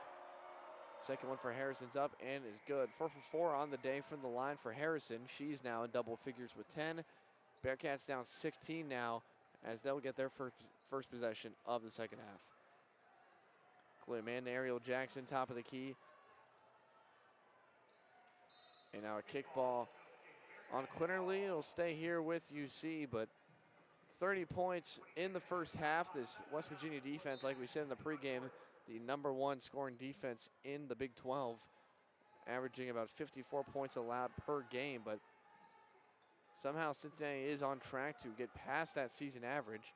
Second one for Harrison's up and is good. 4 for 4 on the day from the line for Harrison. She's now in double figures with 10. Bearcats down 16 now as they'll get their first possession of the second half. Chloe Mann to Ariel Jackson, top of the key. And now a kickball on Quinterly. It'll stay here with UC, but 30 points in the first half. This West Virginia defense, like we said in the pregame, the #1 scoring defense in the Big 12, averaging about 54 points allowed per game, but somehow Cincinnati is on track to get past that season average.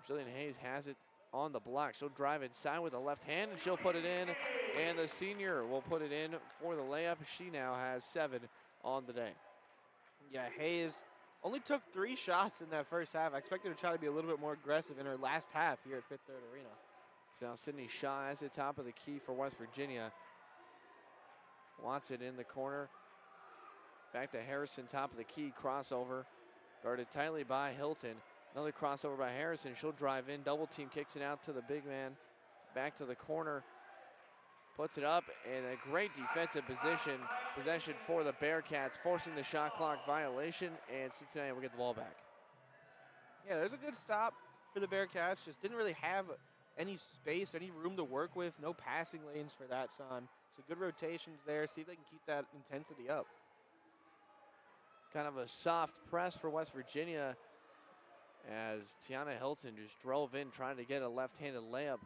Jillian Hayes has it on the block. She'll drive inside with the left hand, and she'll put it in. And the senior will put it in for the layup. She now has 7 on the day. Yeah, Hayes only took 3 shots in that first half. I expect her to try to be a little bit more aggressive in her last half here at Fifth Third Arena. So now Sydney Shaw has the top of the key for West Virginia. Wants it in the corner. Back to Harrison, top of the key, crossover. Guarded tightly by Hilton. Another crossover by Harrison. She'll drive in, double team, kicks it out to the big man. Back to the corner. Puts it up, and a great defensive possession for the Bearcats, forcing the shot clock violation, and Cincinnati will get the ball back. Yeah, there's a good stop for the Bearcats. Just didn't really have any space, any room to work with. No passing lanes for that time. So good rotations there. See if they can keep that intensity up. Kind of a soft press for West Virginia as Tiana Hilton just drove in trying to get a left-handed layup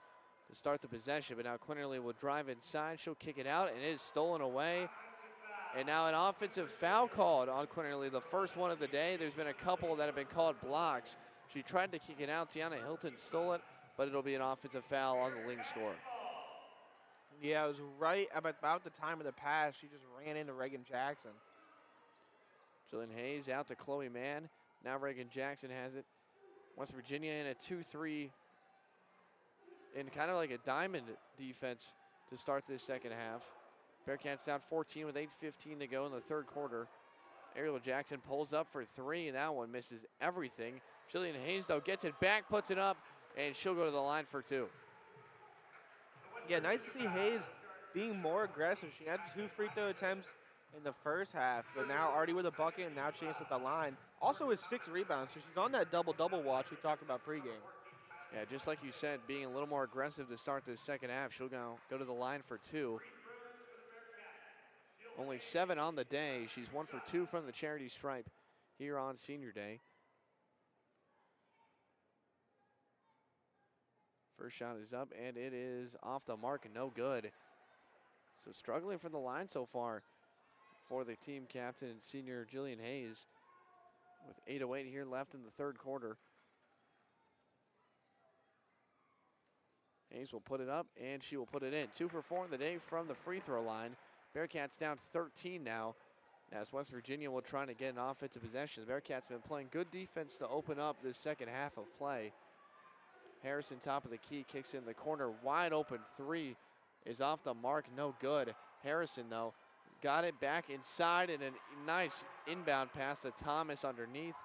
to start the possession, but now Quinterly will drive inside. She'll kick it out, and it is stolen away. And now an offensive foul called on Quinterly, the first one of the day. There's been a couple that have been called blocks. She tried to kick it out. Tiana Hilton stole it, but it'll be an offensive foul on the Ling score. Yeah, it was right about the time of the pass. She just ran into Reagan Jackson. Jillian Hayes out to Chloe Mann. Now Reagan Jackson has it. West Virginia in a 2-3 in kind of like a diamond defense to start this second half. Bearcats down 14 with 8:15 to go in the third quarter. Ariel Jackson pulls up for 3, and that one misses everything. Jillian Hayes, though, gets it back, puts it up, and she'll go to the line for 2. Yeah, nice to see Hayes being more aggressive. She had 2 free throw attempts in the first half, but now already with a bucket, and now chance at the line. Also with 6 rebounds, so she's on that double-double watch we talked about pregame. Yeah, just like you said, being a little more aggressive to start this second half. She'll go to the line for 2. Only 7 on the day. She's 1 for 2 from the charity stripe here on Senior Day. First shot is up, and it is off the mark and no good. So struggling from the line so far for the team captain and senior Jillian Hayes, with 8:08 here left in the third quarter. Hayes will put it up, and she will put it in. 2 for 4 in the day from the free throw line. Bearcats down 13 now, as West Virginia will try to get an offensive possession. The Bearcats been playing good defense to open up this second half of play. Harrison, top of the key, kicks in the corner. Wide open three is off the mark, no good. Harrison, though, got it back inside, and a nice inbound pass to Thomas underneath,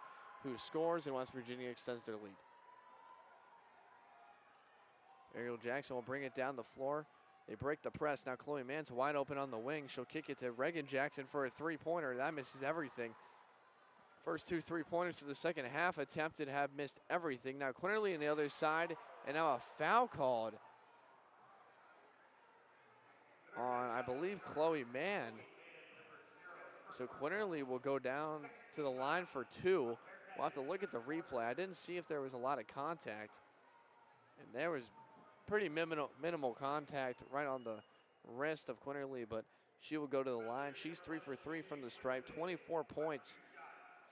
who scores, and West Virginia extends their lead. Ariel Jackson will bring it down the floor. They break the press. Now Chloe Mann's wide open on the wing. She'll kick it to Reagan Jackson for a three-pointer. That misses everything. First 2 3-pointers of the second half attempted have missed everything. Now Quinterly on the other side, and now a foul called on, I believe, Chloe Mann. So Quinterly will go down to the line for 2. We'll have to look at the replay. I didn't see if there was a lot of contact, and there was pretty minimal contact right on the wrist of Quinterly, but she will go to the line. She's 3 for 3 from the stripe, 24 points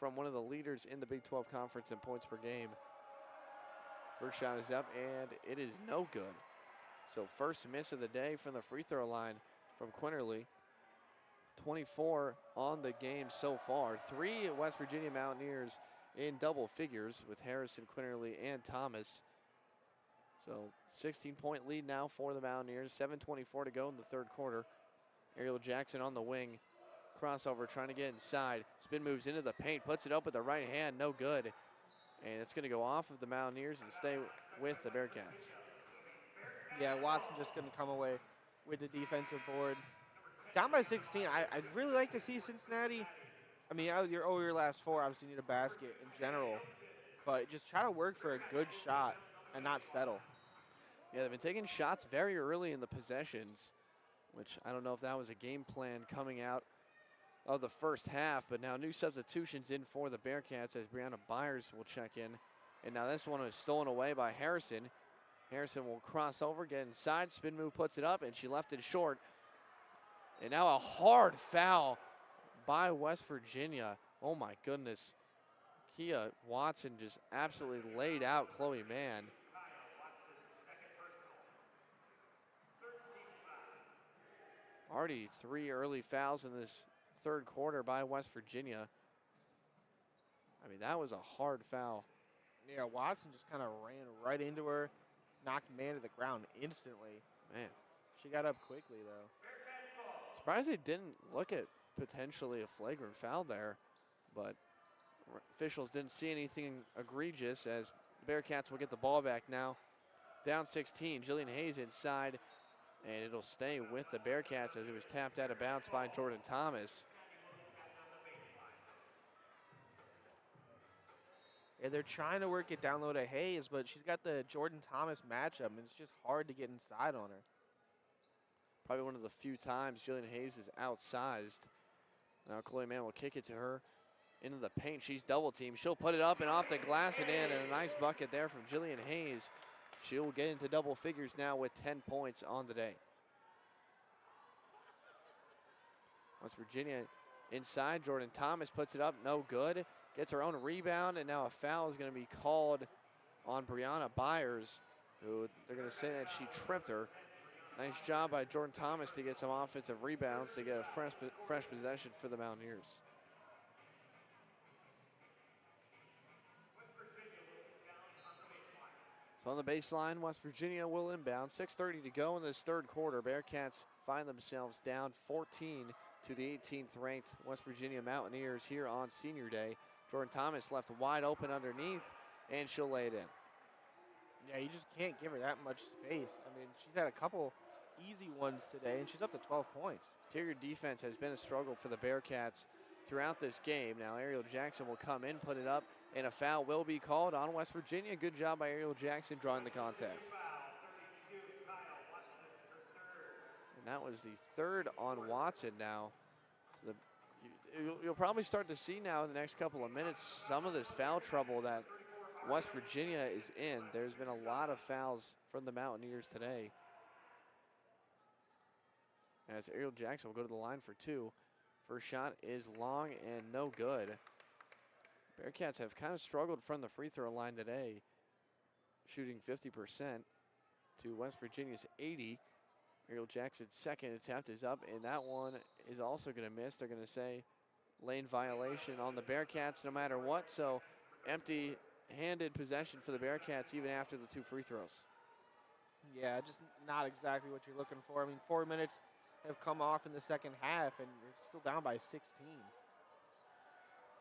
from one of the leaders in the Big 12 Conference in points per game. First shot is up, and it is no good. So first miss of the day from the free throw line from Quinterly. 24 on the game so far. 3 West Virginia Mountaineers in double figures with Harrison, Quinterly, and Thomas. So 16-point lead now for the Mountaineers. 7:24 to go in the third quarter. Ariel Jackson on the wing. Crossover, trying to get inside. Spin moves into the paint, puts it up with the right hand, no good. And it's going to go off of the Mountaineers and stay with the Bearcats. Yeah, Watson just going to come away with the defensive board. Down by 16, I'd really like to see Cincinnati. I mean, over your last 4, obviously need a basket in general. But just try to work for a good shot and not settle. Yeah, they've been taking shots very early in the possessions, which I don't know if that was a game plan coming out of the first half, but now new substitutions in for the Bearcats as Brianna Byers will check in. And now this one is stolen away by Harrison. Harrison will cross over, get inside, spin move, puts it up, and she left it short. And now a hard foul by West Virginia. Oh my goodness. Kia Watson just absolutely laid out Chloe Mann. Already 3 early fouls in this third quarter by West Virginia. I mean, that was a hard foul. Yeah, Watson just kind of ran right into her, knocked Mann to the ground instantly. Man. She got up quickly, though. Surprised they didn't look at potentially a flagrant foul there, but officials didn't see anything egregious as the Bearcats will get the ball back now. Down 16, Jillian Hayes inside, and it'll stay with the Bearcats as it was tapped out of bounds by Jordan Thomas. Yeah, they're trying to work it down low to Hayes, but she's got the Jordan Thomas matchup, and it's just hard to get inside on her. Probably one of the few times Jillian Hayes is outsized. Now Chloe Mann will kick it to her into the paint. She's double teamed. She'll put it up and off the glass and in, and a nice bucket there from Jillian Hayes. She will get into double figures now with 10 points on the day. West Virginia inside. Jordan Thomas puts it up, no good. Gets her own rebound, and now a foul is going to be called on Brianna Byers, who they're going to say that she tripped her. Nice job by Jordan Thomas to get some offensive rebounds to get a fresh possession for the Mountaineers. So on the baseline, West Virginia will inbound. 6:30 to go in this third quarter. Bearcats find themselves down 14 to the 18th ranked West Virginia Mountaineers here on Senior Day. Jordan Thomas left wide open underneath, and she'll lay it in. Yeah, you just can't give her that much space. I mean, she's had a couple easy ones today, and she's up to 12 points. Interior defense has been a struggle for the Bearcats throughout this game. Now Ariel Jackson will come in, put it up, and a foul will be called on West Virginia. Good job by Ariel Jackson drawing the contact. And that was the third on Watson now. So you'll probably start to see now in the next couple of minutes some of this foul trouble that West Virginia is in. There's been a lot of fouls from the Mountaineers today. As Ariel Jackson will go to the line for 2. First shot is long and no good. Bearcats have kind of struggled from the free throw line today, shooting 50% to West Virginia's 80. Ariel Jackson's second attempt is up, and that one is also going to miss. They're going to say lane violation on the Bearcats no matter what, so empty-handed possession for the Bearcats even after the 2 free throws. Yeah, just not exactly what you're looking for. I mean, 4 minutes have come off in the second half, and you're still down by 16.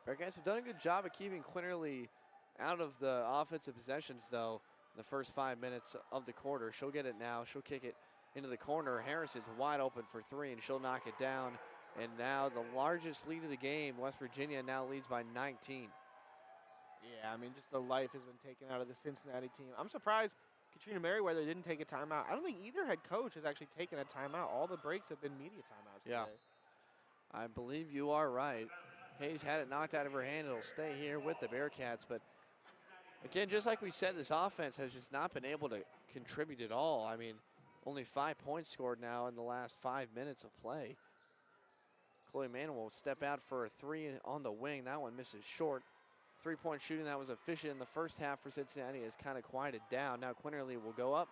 Bearcats have done a good job of keeping Quinterly out of the offensive possessions, though, in the first 5 minutes of the quarter. She'll get it now. She'll kick it into the corner. Harrison's wide open for 3, and she'll knock it down. And now the largest lead of the game, West Virginia now leads by 19. Yeah, I mean, just the life has been taken out of the Cincinnati team. I'm surprised Katrina Merriweather didn't take a timeout. I don't think either head coach has actually taken a timeout. All the breaks have been media timeouts today. I believe you are right. Hayes had it knocked out of her hand. It'll stay here with the Bearcats. But, again, just like we said, this offense has just not been able to contribute at all. I mean, only 5 points scored now in the last 5 minutes of play. Chloe Manuel will step out for a 3 on the wing. That one misses short. 3-point shooting that was efficient in the first half for Cincinnati has kind of quieted down. Now Quinterly will go up,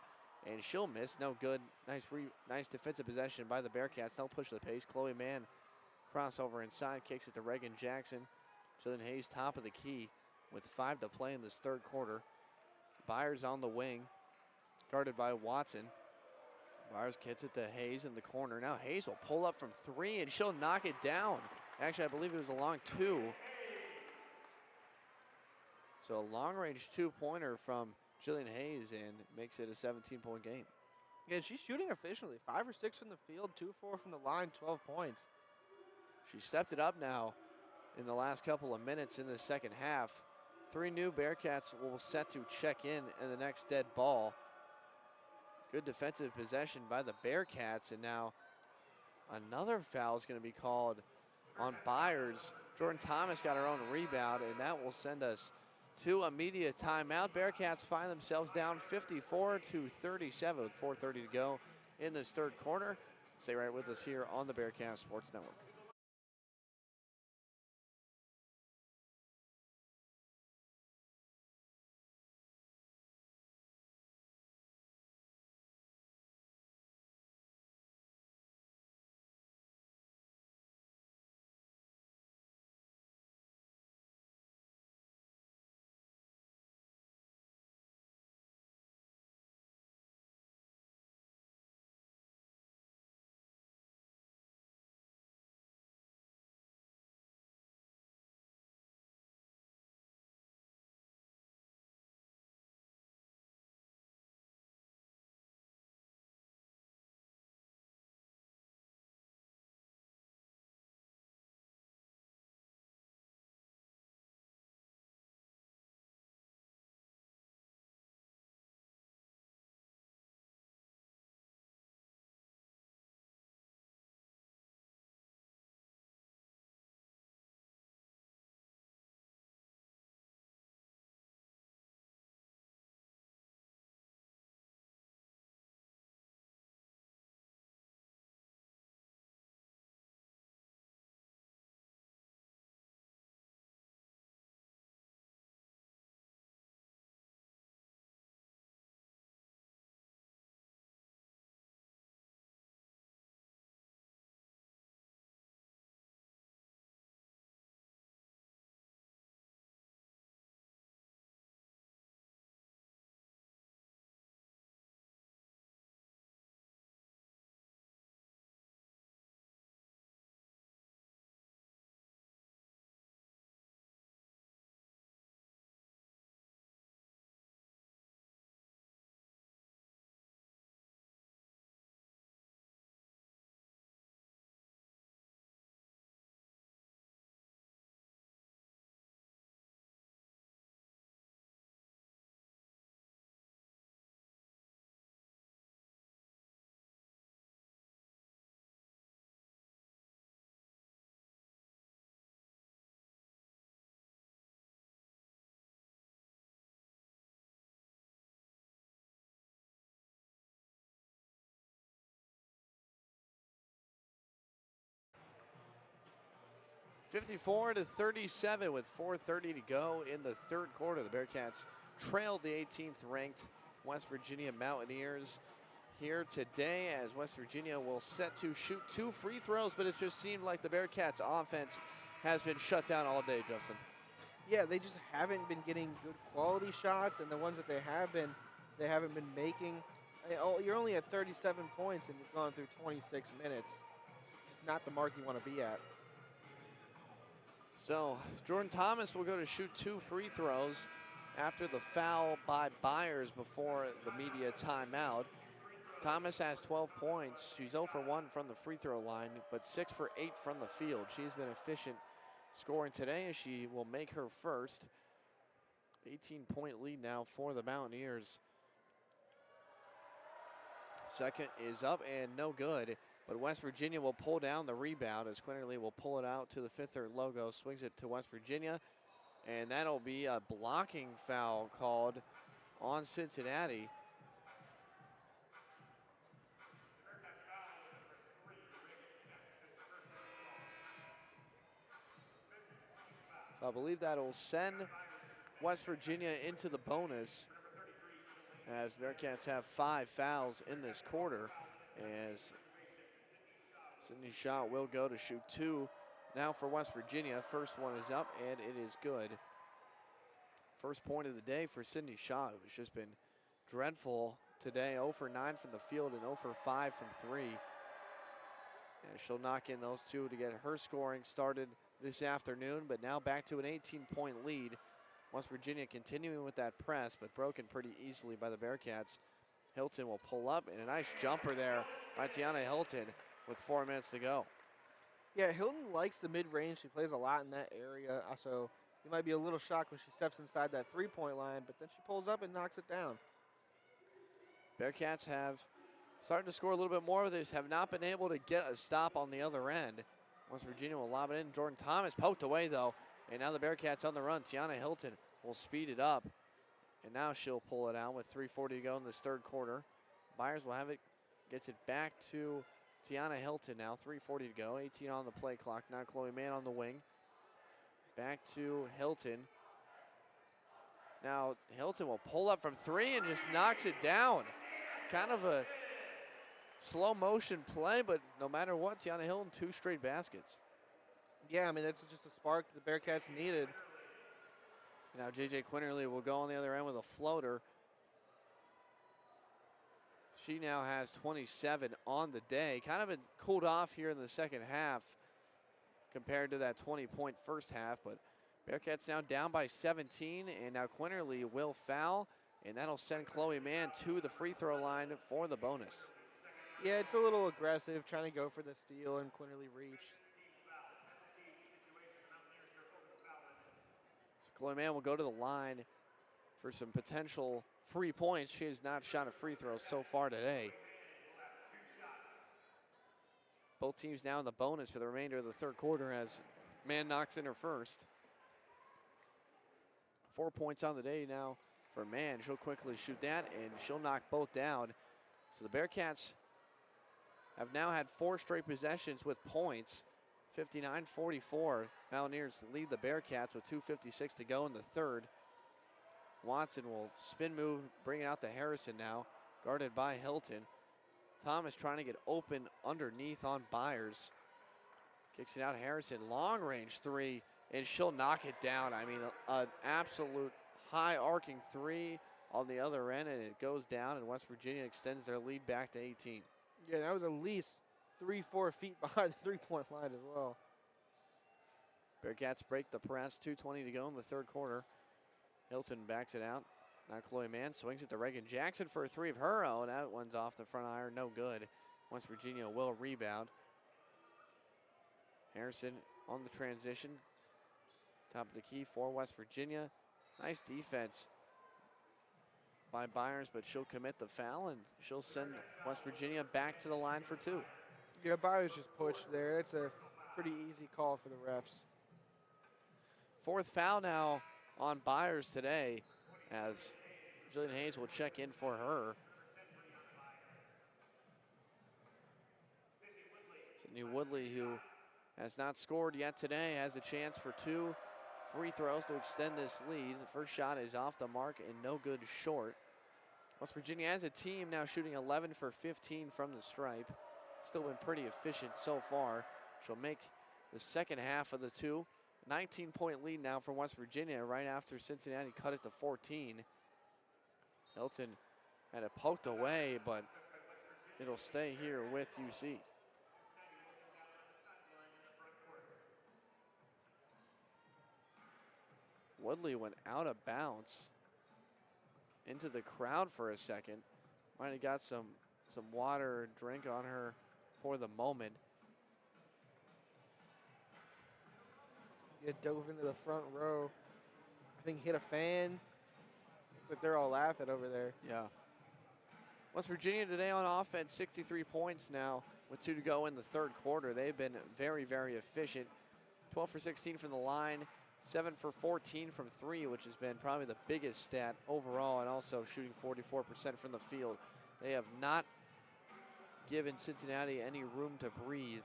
and she'll miss. No good. Nice defensive possession by the Bearcats. They'll push the pace. Chloe Mann crossover inside, kicks it to Reagan Jackson. Jillian Hayes top of the key with 5 to play in this third quarter. Byers on the wing, guarded by Watson. Byers gets it to Hayes in the corner. Now Hayes will pull up from 3, and she'll knock it down. Actually, I believe it was a long 2. So a long-range 2-pointer from Jillian Hayes, and makes it a 17-point game. Yeah, she's shooting efficiently. 5 or 6 from the field, 2-4 from the line, 12 points. She stepped it up now in the last couple of minutes in the second half. 3 new Bearcats will set to check in the next dead ball. Good defensive possession by the Bearcats, and now another foul is going to be called on Byers. Jordan Thomas got her own rebound, and that will send us to a media timeout. Bearcats find themselves down 54-37 with 4:30 to go in this third quarter. Stay right with us here on the Bearcast Sports Network. (54-37) with 4:30 to go in the third quarter. The Bearcats trailed the 18th ranked West Virginia Mountaineers here today, as West Virginia will set to shoot 2 free throws, but it just seemed like the Bearcats offense has been shut down all day, Justin. Yeah, they just haven't been getting good quality shots, and the ones that they haven't been making. You're only at 37 points, and you've gone through 26 minutes. It's just not the mark you want to be at. So Jordan Thomas will go to shoot 2 free throws after the foul by Byers before the media timeout. Thomas has 12 points. She's 0 for 1 from the free throw line, but 6 for 8 from the field. She's been efficient scoring today, as she will make her first. 18-point lead now for the Mountaineers. Second is up and no good, but West Virginia will pull down the rebound as Quinterly will pull it out to the Fifth Third logo, swings it to West Virginia, and that'll be a blocking foul called on Cincinnati. So I believe that'll send West Virginia into the bonus, as Bearcats have 5 fouls in this quarter, as Sydney Shaw will go to shoot 2 now for West Virginia. First one is up, and it is good. First point of the day for Sydney Shaw, who's just been dreadful today. 0 for 9 from the field and 0 for 5 from 3. And she'll knock in those 2 to get her scoring started this afternoon, but now back to an 18-point lead. West Virginia continuing with that press, but broken pretty easily by the Bearcats. Hilton will pull up, and a nice jumper there by Tiana Hilton with 4 minutes to go. Yeah, Hilton likes the mid-range. She plays a lot in that area. So you might be a little shocked when she steps inside that three-point line, but then she pulls up and knocks it down. Bearcats have started to score a little bit more, but they just have not been able to get a stop on the other end. West Virginia will lob it in. Jordan Thomas poked away, though, and now the Bearcats on the run. Tiana Hilton will speed it up, and now she'll pull it out with 3:40 to go in this third quarter. Byers will have it, gets it back to Tiana Hilton now. 3:40 to go, 18 on the play clock. Now Chloe Mann on the wing. Back to Hilton. Now Hilton will pull up from 3 and just knocks it down. Kind of a slow motion play, but no matter what, Tiana Hilton, 2 straight baskets. Yeah, I mean, that's just a spark the Bearcats needed. Now J.J. Quinterly will go on the other end with a floater. She now has 27 on the day. Kind of been cooled off here in the second half compared to that 20-point first half, but Bearcats now down by 17, and now Quinterly will foul, and that'll send Chloe Mann to the free throw line for the bonus. Yeah, it's a little aggressive, trying to go for the steal, and Quinterly reached. So Chloe Mann will go to the line for some potential free points. She has not shot a free throw so far today. Both teams now in the bonus for the remainder of the third quarter as Mann knocks in her first. 4 points on the day now for Mann. She'll quickly shoot that, and she'll knock both down. So the Bearcats have now had 4 straight possessions with points. 59-44. Mountaineers lead the Bearcats with 2:56 to go in the third. Watson will spin move, bring it out to Harrison now, guarded by Hilton. Thomas trying to get open underneath on Byers. Kicks it out, Harrison, long range 3, and she'll knock it down. I mean, an absolute high arcing 3 on the other end, and it goes down, and West Virginia extends their lead back to 18. Yeah, that was at least 3-4 feet behind the three-point line as well. Bearcats break the press, 2:20 to go in the third quarter. Hilton backs it out. Now Chloe Mann swings it to Reagan Jackson for a 3 of her own. That one's off the front iron, no good. West Virginia will rebound. Harrison on the transition. Top of the key for West Virginia. Nice defense by Byers, but she'll commit the foul, and she'll send West Virginia back to the line for 2. Yeah, Byers just pushed there. It's a pretty easy call for the refs. 4th foul now on Byers today, as Jillian Hayes will check in for her. Sydney Woodley, who has not scored yet today, has a chance for 2 free throws to extend this lead. The first shot is off the mark and no good short. West Virginia as a team now shooting 11 for 15 from the stripe. Still been pretty efficient so far. She'll make the second half of the two. 19-point lead now for West Virginia right after Cincinnati cut it to 14. Hilton had it poked away, but it'll stay here with UC. Woodley went out of bounds into the crowd for a second. Might have got some water and drink on her for the moment. It dove into the front row. I think hit a fan. Looks like they're all laughing over there. Yeah. West Virginia today on offense, 63 points now with 2 to go in the third quarter. They've been very, very efficient. 12 for 16 from the line, 7 for 14 from 3, which has been probably the biggest stat overall, and also shooting 44% from the field. They have not given Cincinnati any room to breathe.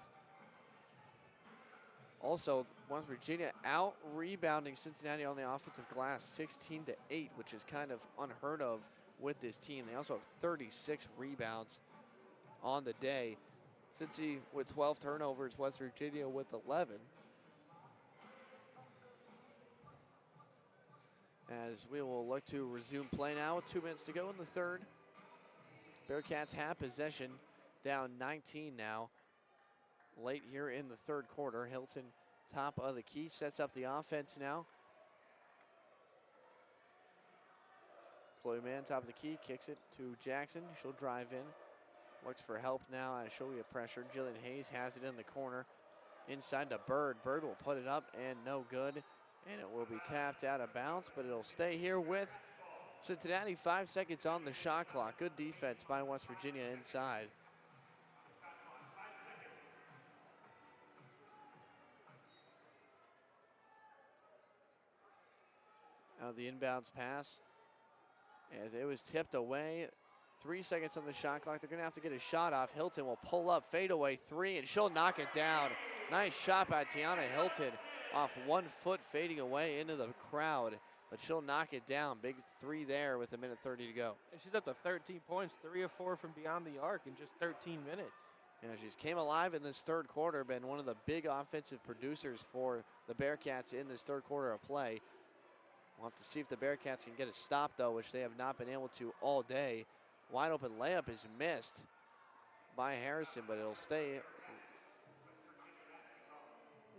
Also, West Virginia out rebounding Cincinnati on the offensive glass 16-8, which is kind of unheard of with this team. They also have 36 rebounds on the day. Cincy with 12 turnovers, West Virginia with 11. As we will look to resume play now with 2 minutes to go in the third. Bearcats have possession, down 19 now. Late here in the third quarter. Hilton, top of the key, sets up the offense now. Chloe Mann, top of the key, kicks it to Jackson. She'll drive in. Looks for help now as she'll get pressured. Jillian Hayes has it in the corner. Inside to Bird. Bird will put it up and no good. And it will be tapped out of bounds, but it'll stay here with Cincinnati. 5 seconds on the shot clock. Good defense by West Virginia inside. Now the inbounds pass as it was tipped away. 3 seconds on the shot clock. They're going to have to get a shot off. Hilton will pull up, fadeaway 3, and she'll knock it down. Nice shot by Tiana Hilton off 1 foot, fading away into the crowd, but she'll knock it down. Big 3 there with 1:30 to go. And she's up to 13 points, 3 of 4 from beyond the arc in just 13 minutes. Yeah, she's came alive in this third quarter, been one of the big offensive producers for the Bearcats in this third quarter of play. We'll have to see if the Bearcats can get a stop, though, which they have not been able to all day. Wide open layup is missed by Harrison, but it'll stay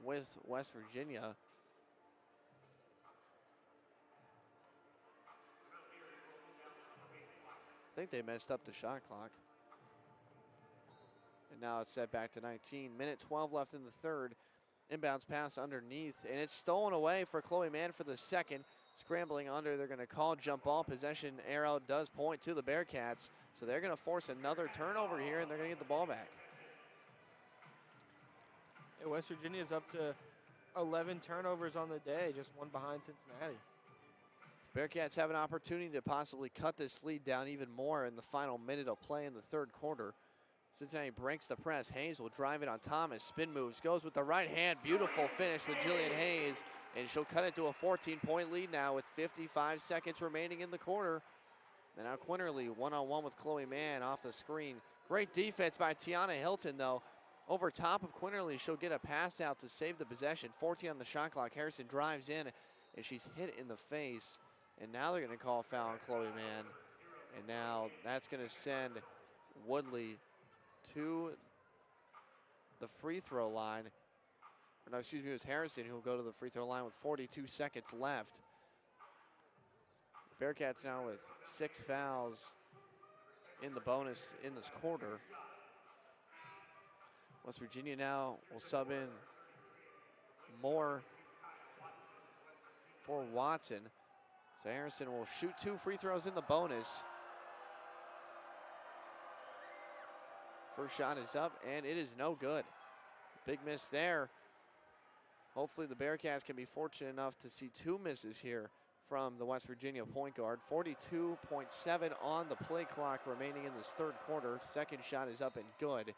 with West Virginia. I think they messed up the shot clock. And now it's set back to 19. Minute 12 left in the third. Inbounds pass underneath, and it's stolen away for Chloe Mann for the second. Scrambling under, they're going to call jump ball. Possession arrow does point to the Bearcats, so they're going to force another turnover here, and they're going to get the ball back. Yeah, West Virginia's up to 11 turnovers on the day, just 1 behind Cincinnati. Bearcats have an opportunity to possibly cut this lead down even more in the final minute of play in the third quarter. Cincinnati breaks the press. Hayes will drive it on Thomas. Spin moves, goes with the right hand. Beautiful finish with Jillian Hayes. And she'll cut it to a 14-point lead now with 55 seconds remaining in the quarter. And now Quinterly one-on-one with Chloe Mann off the screen. Great defense by Tiana Hilton, though. Over top of Quinterly, she'll get a pass out to save the possession. 14 on the shot clock. Harrison drives in, and she's hit in the face. And now they're going to call a foul on Chloe Mann. And now that's going to send Woodley to the free throw line. No, excuse me, it was Harrison who will go to the free throw line with 42 seconds left. Bearcats now with 6 fouls in the bonus in this quarter. West Virginia now will sub in Moore for Watson. So Harrison will shoot 2 free throws in the bonus. First shot is up, and it is no good. Big miss there. Hopefully the Bearcats can be fortunate enough to see 2 misses here from the West Virginia point guard. 42.7 on the play clock remaining in this third quarter. Second shot is up and good.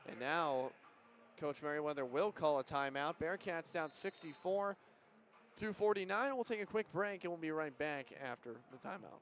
And now Coach Merriweather will call a timeout. Bearcats down 64-49. We'll take a quick break and we'll be right back after the timeout.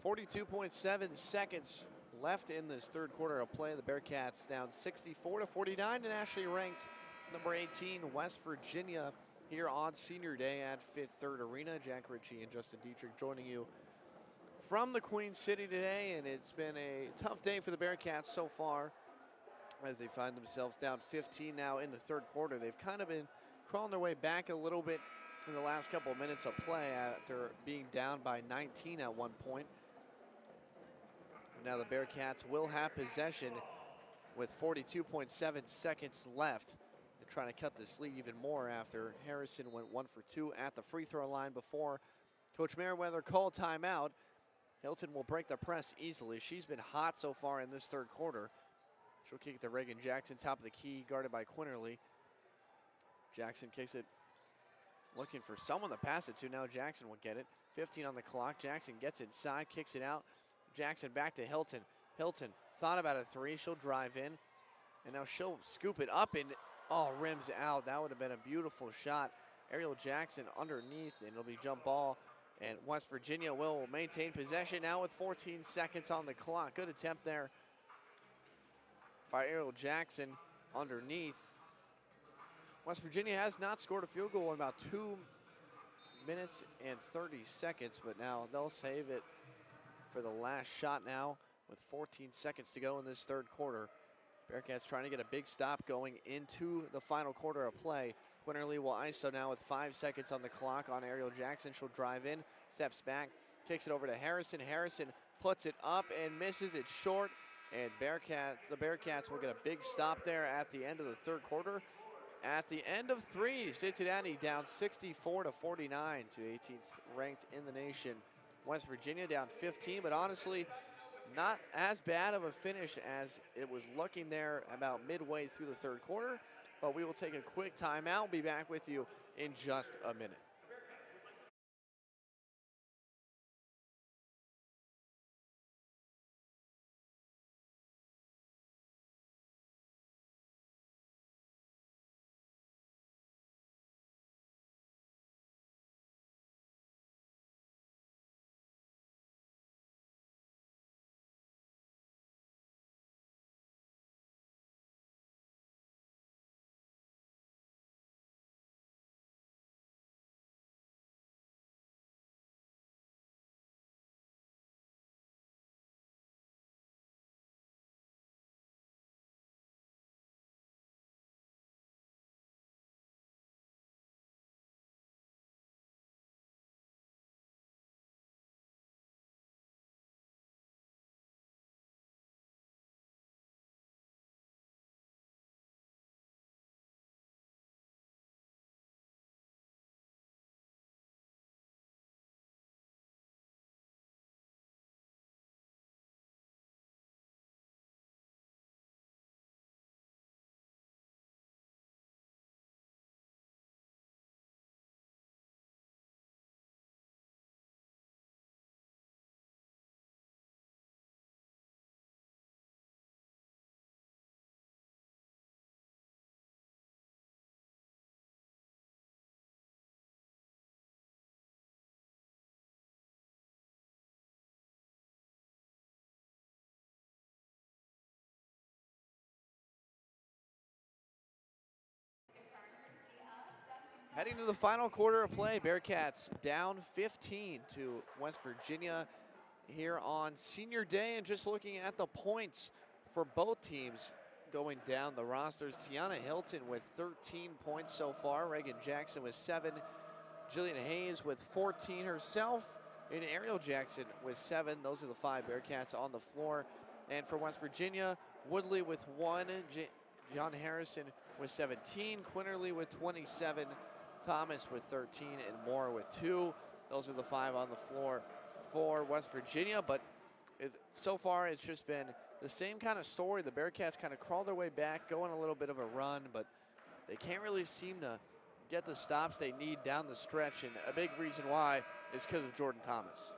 42.7 seconds left in this third quarter of play. The Bearcats down 64-49 to nationally ranked number 18 West Virginia here on Senior Day at Fifth Third Arena. Jack Ritchie and Justin Dedrick joining you from the Queen City today, and it's been a tough day for the Bearcats so far as they find themselves down 15 now in the third quarter. They've kind of been crawling their way back a little bit in the last couple of minutes of play after being down by 19 at one point. Now the Bearcats will have possession with 42.7 seconds left. They're trying to cut this lead even more after Harrison went 1 for 2 at the free throw line before Coach Merriweather called timeout. Hilton will break the press easily. She's been hot so far in this third quarter. She'll kick it to Reagan Jackson, top of the key, guarded by Quinterly. Jackson kicks it, looking for someone to pass it to. Now Jackson will get it. 15 on the clock. Jackson gets inside, kicks it out. Jackson back to Hilton. Hilton thought about a three. She'll drive in, and now she'll scoop it up and, rims out. That would have been a beautiful shot. Ariel Jackson underneath, and it'll be jump ball. And West Virginia will maintain possession now with 14 seconds on the clock. Good attempt there by Ariel Jackson underneath. West Virginia has not scored a field goal in about 2 minutes and 30 seconds, but now they'll save it for the last shot now with 14 seconds to go in this third quarter. Bearcats trying to get a big stop going into the final quarter of play. Quinterly will ISO now with 5 seconds on the clock on Ariel Jackson. She'll drive in, steps back, kicks it over to Harrison. Harrison puts it up and misses it short. And the Bearcats will get a big stop there at the end of the third quarter. At the end of three, Cincinnati down 64-49 to 18th ranked in the nation. West Virginia down 15, but honestly, not as bad of a finish as it was looking there about midway through the third quarter. But we will take a quick timeout. We'll be back with you in just a minute. Heading to the final quarter of play, Bearcats down 15 to West Virginia here on Senior Day. And just looking at the points for both teams going down the rosters, Tiana Hilton with 13 points so far, Reagan Jackson with 7, Jillian Hayes with 14 herself, and Ariel Jackson with 7. Those are the 5 Bearcats on the floor. And for West Virginia, Woodley with 1, John Harrison with 17, Quinterly with 27, Thomas with 13, and Moore with 2. Those are the 5 on the floor for West Virginia, but so far it's just been the same kind of story. The Bearcats kind of crawl their way back, go on a little bit of a run, but they can't really seem to get the stops they need down the stretch, and a big reason why is because of Jordan Thomas.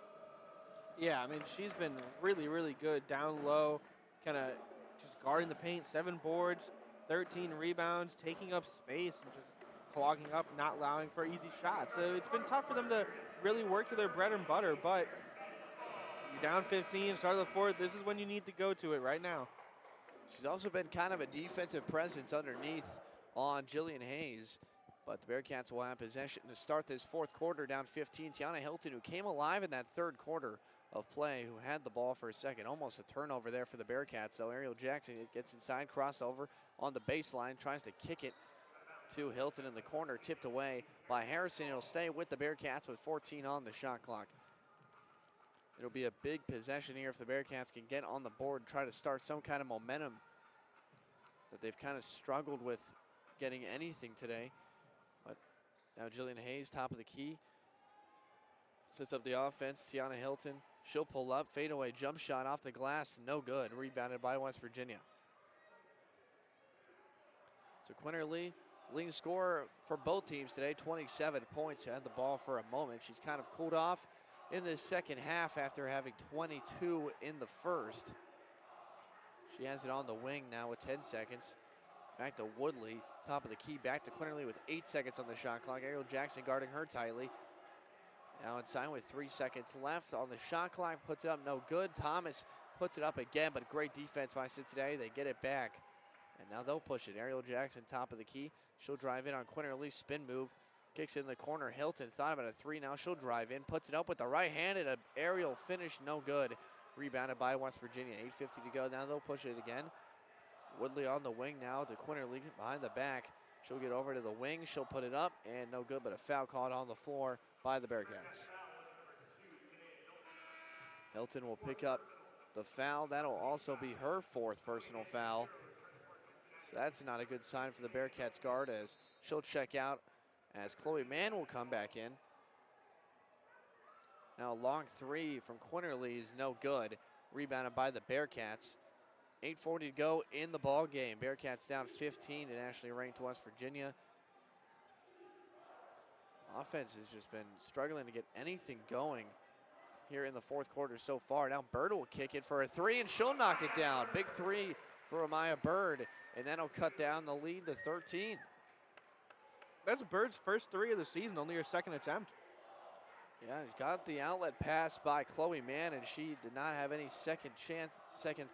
Yeah, I mean, she's been really, really good down low, kind of just guarding the paint, 7 boards, 13 rebounds, taking up space, and just clogging up, not allowing for easy shots. So it's been tough for them to really work to their bread and butter, but You're down 15, start of the fourth. This is when you need to go to it right now. She's also been kind of a defensive presence underneath on Jillian Hayes. But the Bearcats will have possession to start this fourth quarter, down 15. Tiana Hilton, who came alive in that third quarter of play, who had the ball for a second. Almost a turnover there for the Bearcats, though. Ariel Jackson gets inside, crossover on the baseline, tries to kick it to Hilton in the corner, tipped away by Harrison. It'll stay with the Bearcats with 14 on the shot clock. It'll be a big possession here if the Bearcats can get on the board and try to start some kind of momentum that they've kind of struggled with getting anything today. But now Jillian Hayes, top of the key, sets up the offense. Tiana Hilton, she'll pull up, fadeaway jump shot off the glass, no good. Rebounded by West Virginia. So Quinterly, leading scorer for both teams today, 27 points. Had the ball for a moment. She's kind of cooled off in the second half after having 22 in the first. She has it on the wing now with 10 seconds. Back to Woodley, top of the key, back to Quinterly with 8 seconds on the shot clock. Ariel Jackson guarding her tightly. Now inside with 3 seconds left on the shot clock, puts it up, no good. Thomas puts it up again, but great defense by Cincinnati. They get it back, and now they'll push it. Ariel Jackson, top of the key. She'll drive in on Quinterly, spin move, kicks it in the corner. Hilton thought about a three, now she'll drive in, puts it up with the right hand, and an aerial finish, no good. Rebounded by West Virginia, 8:50 to go. Now they'll push it again. Woodley on the wing now to Quinterly behind the back. She'll get over to the wing. She'll put it up, and no good, but a foul called on the floor by the Bearcats. Hilton will pick up the foul. That'll also be her fourth personal foul. So that's not a good sign for the Bearcats guard, as she'll check out as Chloe Mann will come back in. Now a long three from Quinterly is no good. Rebounded by the Bearcats. 8:40 to go in the ball game. Bearcats down 15 to nationally ranked West Virginia. Offense has just been struggling to get anything going here in the fourth quarter so far. Now Bird will kick it for a three, and she'll knock it down. Big three for Amaya Bird, and that'll cut down the lead to 13. That's Bird's first three of the season, only her second attempt. Yeah, got the outlet pass by Chloe Mann, and she did not have any second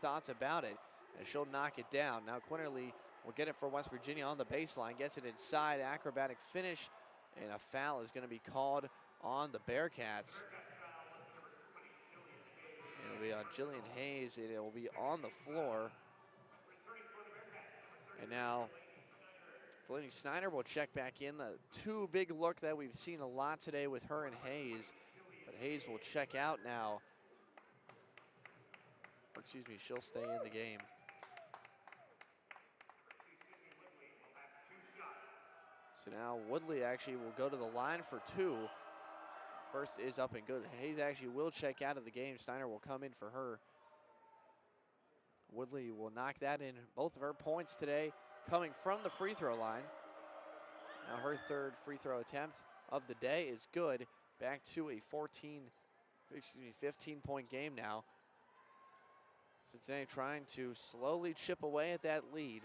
thoughts about it, and she'll knock it down. Now Quinterly will get it for West Virginia on the baseline, gets it inside, acrobatic finish, and a foul is going to be called on the Bearcats. It'll be on Jillian Hayes, and it will be on the floor. And now Delaney Snyder will check back in. The two big look that we've seen a lot today with her and Hayes. But Hayes will check out now. Or excuse me, she'll stay in the game. So now Woodley actually will go to the line for two. First is up and good. Hayes actually will check out of the game. Snyder will come in for her. Woodley will knock that in. Both of her points today coming from the free throw line. Now her third free throw attempt of the day is good. Back to a 15-point game now. Cincinnati trying to slowly chip away at that lead.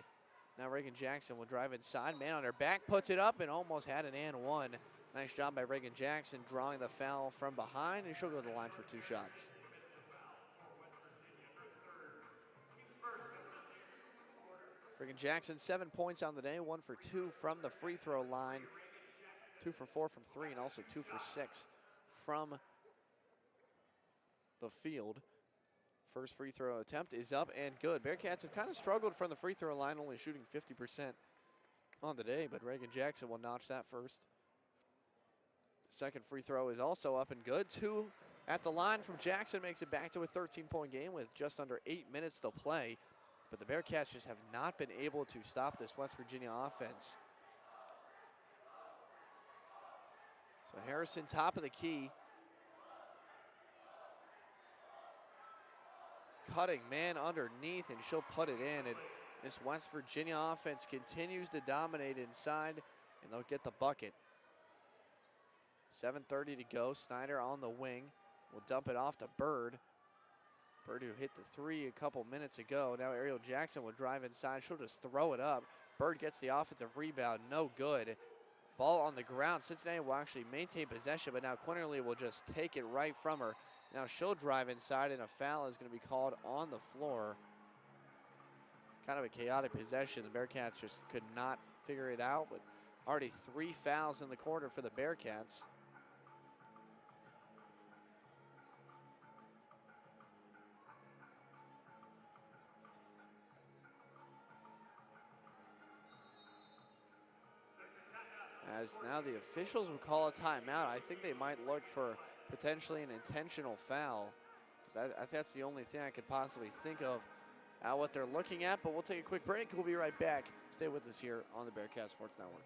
Now Reagan Jackson will drive inside. Man on her back, puts it up, and almost had an and one. Nice job by Reagan Jackson drawing the foul from behind, and she'll go to the line for two shots. Reagan Jackson, 7 points on the day, 1 for 2 from the free throw line, 2 for 4 from three, and also 2 for 6 from the field. First free throw attempt is up and good. Bearcats have kind of struggled from the free throw line, only shooting 50% on the day, but Reagan Jackson will notch that first. Second free throw is also up and good. 2 at the line from Jackson makes it back to a 13-point game with just under 8 minutes to play. But the Bearcats just have not been able to stop this West Virginia offense. So Harrison, top of the key. Cutting man underneath, and she'll put it in. And this West Virginia offense continues to dominate inside, and they'll get the bucket. 7:30 to go. Snyder on the wing will dump it off to Bird. Bird, who hit the three a couple minutes ago. Now Ariel Jackson will drive inside. She'll just throw it up. Bird gets the offensive rebound. No good. Ball on the ground. Cincinnati will actually maintain possession, but now Quinterly will just take it right from her. Now she'll drive inside, and a foul is going to be called on the floor. Kind of a chaotic possession. The Bearcats just could not figure it out, but already 3 fouls in the quarter for the Bearcats. As now the officials will call a timeout. I think they might look for potentially an intentional foul. I think that's the only thing I could possibly think of what they're looking at, but we'll take a quick break. We'll be right back. Stay with us here on the Bearcast Sports Network.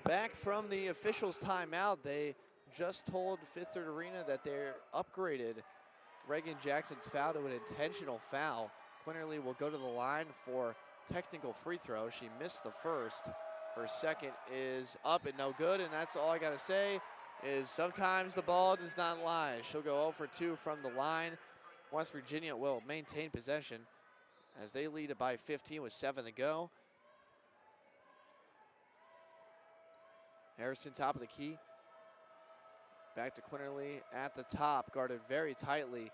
Back from the officials' timeout, they just told Fifth Third Arena that they're upgraded Reagan Jackson's foul to an intentional foul. Quinterly will go to the line for technical free throw. She missed the first. Her second is up and no good, and that's all I got to say is sometimes the ball does not lie. She'll go 0 for 2 from the line. West Virginia will maintain possession as they lead it by 15 with 7 to go. Harrison, top of the key. Back to Quinterly at the top, guarded very tightly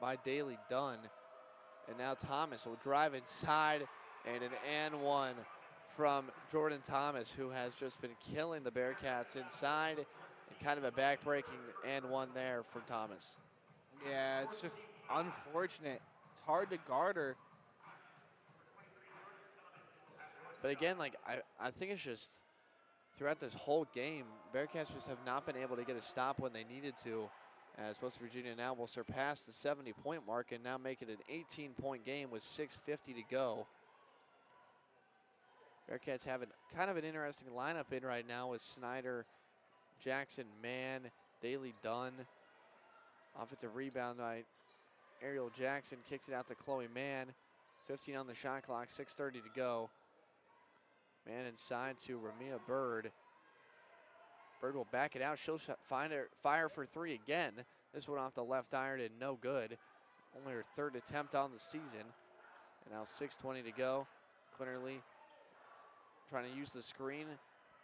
by Daly Dunn. And now Thomas will drive inside, and an and one from Jordan Thomas, who has just been killing the Bearcats inside, and kind of a back-breaking and one there from Thomas. Yeah, it's just unfortunate. It's hard to guard her. But again, like I think it's just throughout this whole game, Bearcats just have not been able to get a stop when they needed to, as West Virginia now will surpass the 70-point mark and now make it an 18-point game with 6:50 to go. Bearcats have kind of an interesting lineup in right now with Snyder, Jackson, Mann, Daly Dunn, Offensive rebound by Ariel Jackson, kicks it out to Chloe Mann. 15 on the shot clock, 6:30 to go. Mann inside to Ramia Bird. Bird will back it out. She'll fire for three again. This one off the left iron and no good. Only her third attempt on the season. And now 6:20 to go. Quinterly trying to use the screen.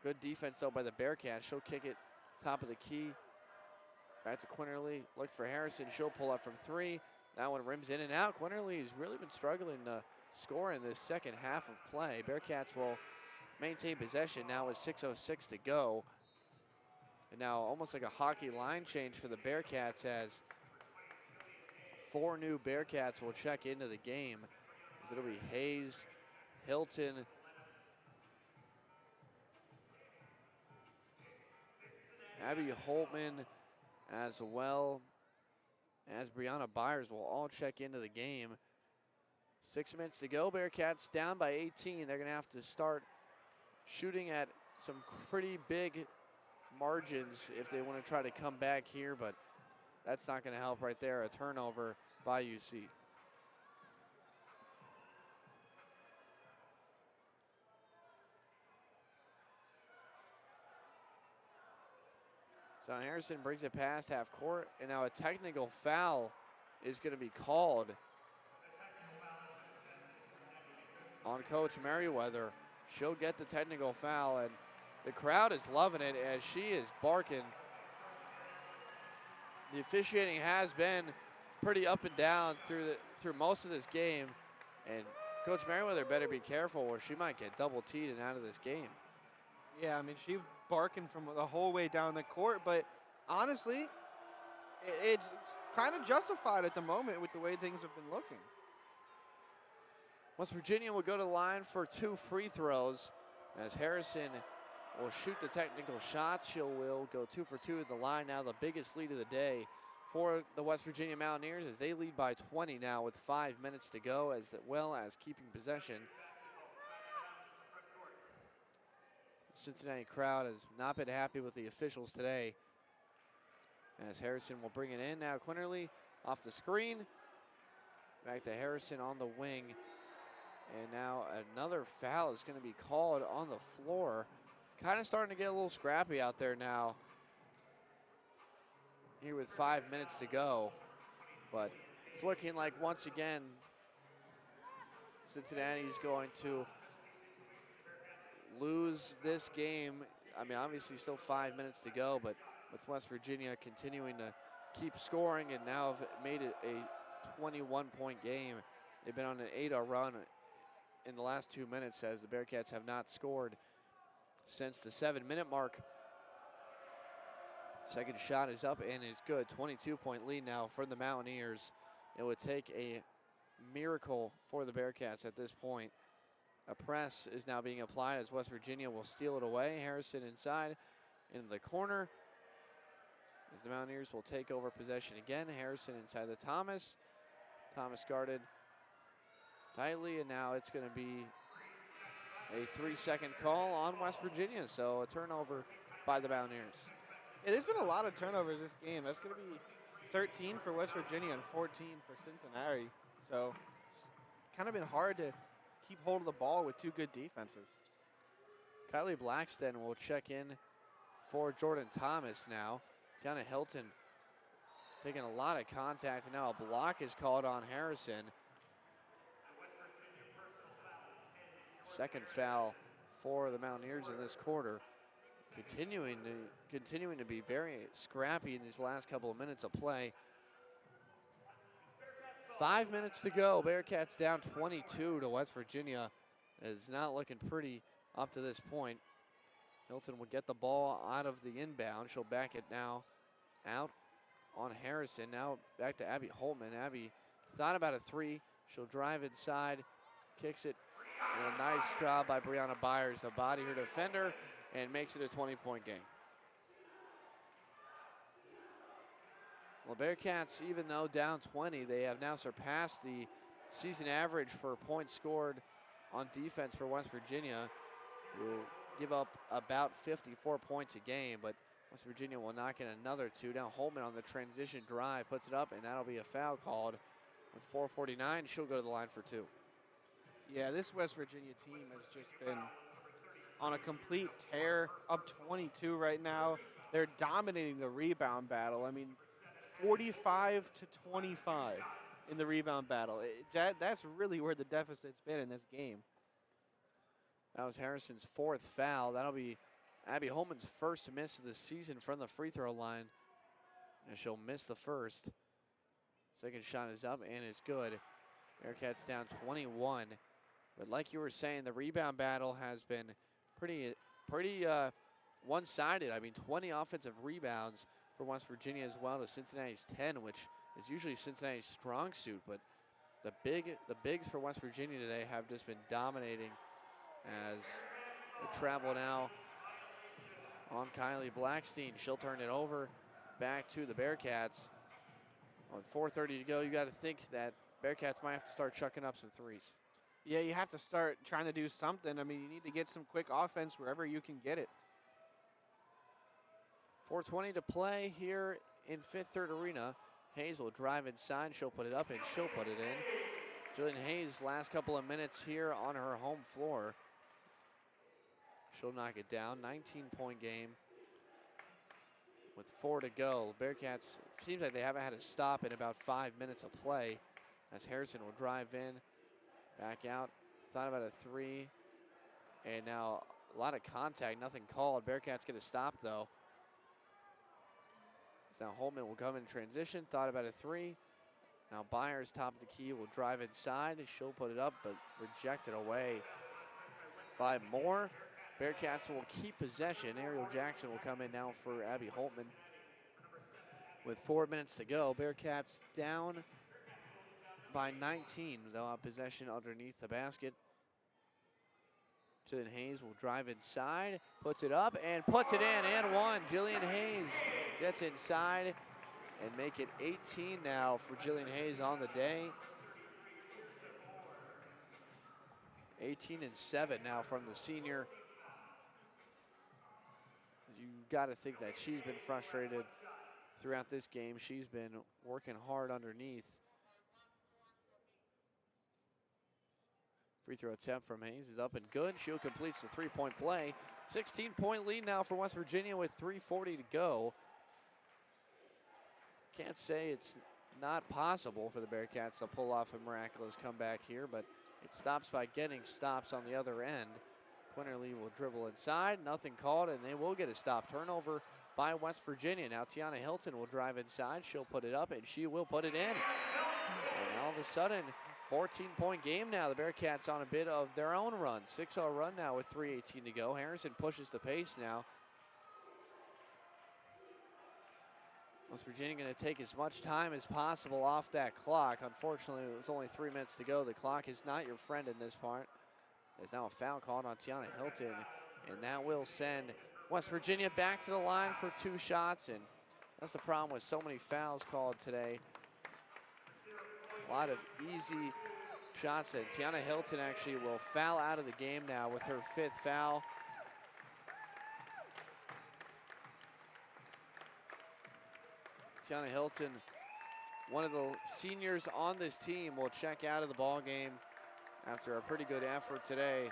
Good defense though by the Bearcats. She'll kick it top of the key. Back to Quinterly. Look for Harrison. She'll pull up from three. That one rims in and out. Quinterly has really been struggling to score in this second half of play. Bearcats will maintain possession now with 6:06 to go. And now almost like a hockey line change for the Bearcats as 4 new Bearcats will check into the game. As it'll be Hayes, Hilton, Abby Holtman, as well as Brianna Byers will all check into the game. 6 minutes to go. Bearcats down by 18. They're going to have to start shooting at some pretty big margins if they want to try to come back here, but that's not going to help right there. A turnover by UC. So Harrison brings it past half court, and now a technical foul is going to be called on Coach Merriweather. She'll get the technical foul, and the crowd is loving it as she is barking. The officiating has been pretty up and down through most of this game, and Coach Merriweather better be careful or she might get double teed and out of this game. Yeah, I mean, she barking from the whole way down the court, but honestly, it's kind of justified at the moment with the way things have been looking. West Virginia will go to the line for 2 free throws as Harrison will shoot the technical shot. She will go 2 for 2 at the line now, the biggest lead of the day for the West Virginia Mountaineers as they lead by 20 now with 5 minutes to go, as well as keeping possession. The Cincinnati crowd has not been happy with the officials today as Harrison will bring it in. Now Quinterly off the screen. Back to Harrison on the wing. And now another foul is going to be called on the floor. Kind of starting to get a little scrappy out there now. Here with 5 minutes to go. But it's looking like once again Cincinnati's going to lose this game. I mean, obviously still 5 minutes to go, but with West Virginia continuing to keep scoring and now have made it a 21-point game. They've been on an 8-0 run in the last 2 minutes as the Bearcats have not scored since the 7-minute mark. Second shot is up and is good. 22-point lead now for the Mountaineers. It would take a miracle for the Bearcats at this point. A press is now being applied as West Virginia will steal it away. Harrison inside in the corner as the Mountaineers will take over possession again. Harrison inside the Thomas. Thomas guarded tightly, and now it's going to be a 3-second call on West Virginia. So a turnover by the Mountaineers. Yeah, there's been a lot of turnovers this game. That's going to be 13 for West Virginia and 14 for Cincinnati. So it's kind of been hard to keep hold of the ball with 2 good defenses. Kylie Blacksten will check in for Jordan Thomas now. Tiana Hilton taking a lot of contact, and now a block is called on Harrison. Second foul for the Mountaineers in this quarter. Continuing to be very scrappy in these last couple of minutes of play. 5 minutes to go. Bearcats down 22 to West Virginia. Is not looking pretty up to this point. Hilton will get the ball out of the inbound. She'll back it now out on Harrison. Now back to Abby Holtman. Abby thought about a 3. She'll drive inside, kicks it. And a nice job by Brianna Byers to body her defender and makes it a 20-point game. Well, Bearcats, even though down 20, they have now surpassed the season average for points scored on defense for West Virginia, who give up about 54 points a game. But West Virginia will knock in another 2. Now Holman on the transition drive puts it up, and that'll be a foul called. With 4:49, she'll go to the line for 2. Yeah, this West Virginia team has just been on a complete tear, up 22 right now. They're dominating the rebound battle. I mean, 45 to 25 in the rebound battle. That's really where the deficit's been in this game. That was Harrison's 4th foul. That'll be Abby Holman's first miss of the season from the free throw line. And she'll miss the first. Second shot is up and is good. Bearcats down 21. But like you were saying, the rebound battle has been pretty one-sided. I mean, 20 offensive rebounds for West Virginia as well to Cincinnati's 10, which is usually Cincinnati's strong suit. But the bigs for West Virginia today have just been dominating as they travel now on Kylie Blackstein. She'll turn it over back to the Bearcats. On 4:30 to go, you got to think that Bearcats might have to start chucking up some threes. Yeah, you have to start trying to do something. I mean, you need to get some quick offense wherever you can get it. 4:20 to play here in Fifth Third Arena. Hayes will drive inside. She'll put it up, and she'll put it in. Jillian Hayes, last couple of minutes here on her home floor. She'll knock it down. 19-point game with 4 to go. Bearcats, seems like they haven't had a stop in about 5 minutes of play as Harrison will drive in, back out, thought about a 3, and now a lot of contact, nothing called. Bearcats get a stop though. So now Holman will come in transition, thought about a 3. Now Byers, top of the key, will drive inside. She'll put it up, but rejected away by Moore. Bearcats will keep possession. Ariel Jackson will come in now for Abby Holtman. With 4 minutes to go, Bearcats down by 19. They'll have possession underneath the basket. Jillian Hayes will drive inside, puts it up, and puts it in, and 1. Jillian Hayes gets inside and make it 18 now for Jillian Hayes on the day. 18 and 7 now from the senior. You got to think that she's been frustrated throughout this game. She's been working hard underneath. Free throw attempt from Hayes is up and good. She'll completes the 3-point play. 16-point lead now for West Virginia with 3:40 to go. Can't say it's not possible for the Bearcats to pull off a miraculous comeback here, but it stops by getting stops on the other end. Quinterly will dribble inside, nothing called, and they will get a stop. Turnover by West Virginia. Now Tiana Hilton will drive inside. She'll put it up, and she will put it in. And all of a sudden, 14-point game now. The Bearcats on a bit of their own run. 6-0 run now with 3:18 to go. Harrison pushes the pace now. West Virginia going to take as much time as possible off that clock. Unfortunately, it was only 3 minutes to go. The clock is not your friend in this part. There's now a foul called on Tiana Hilton, and that will send West Virginia back to the line for 2 shots, and that's the problem with so many fouls called today. A lot of easy shots, and Tiana Hilton actually will foul out of the game now with her 5th foul. Tiana Hilton, one of the seniors on this team, will check out of the ball game after a pretty good effort today.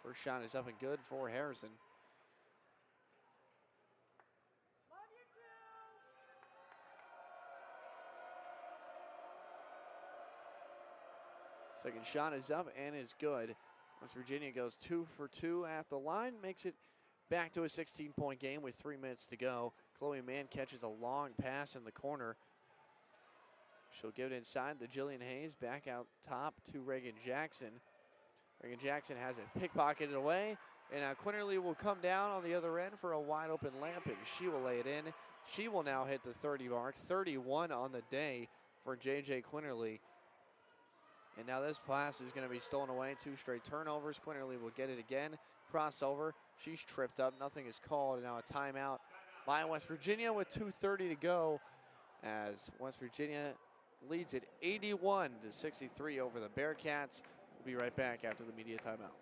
First shot is up and good for Harrison. Second shot is up and is good. West Virginia goes 2 for 2 at the line, makes it back to a 16-point game with 3 minutes to go. Chloe Mann catches a long pass in the corner. She'll give it inside to Jillian Hayes, back out top to Reagan Jackson. Reagan Jackson has it pickpocketed away, and now Quinterly will come down on the other end for a wide open layup, and she will lay it in. She will now hit the 30 mark, 31 on the day for JJ Quinterly. And now this pass is going to be stolen away. 2 straight turnovers. Quinterly will get it again. Crossover. She's tripped up. Nothing is called. And now a timeout by West Virginia with 2:30 to go as West Virginia leads it 81-63 over the Bearcats. We'll be right back after the media timeout.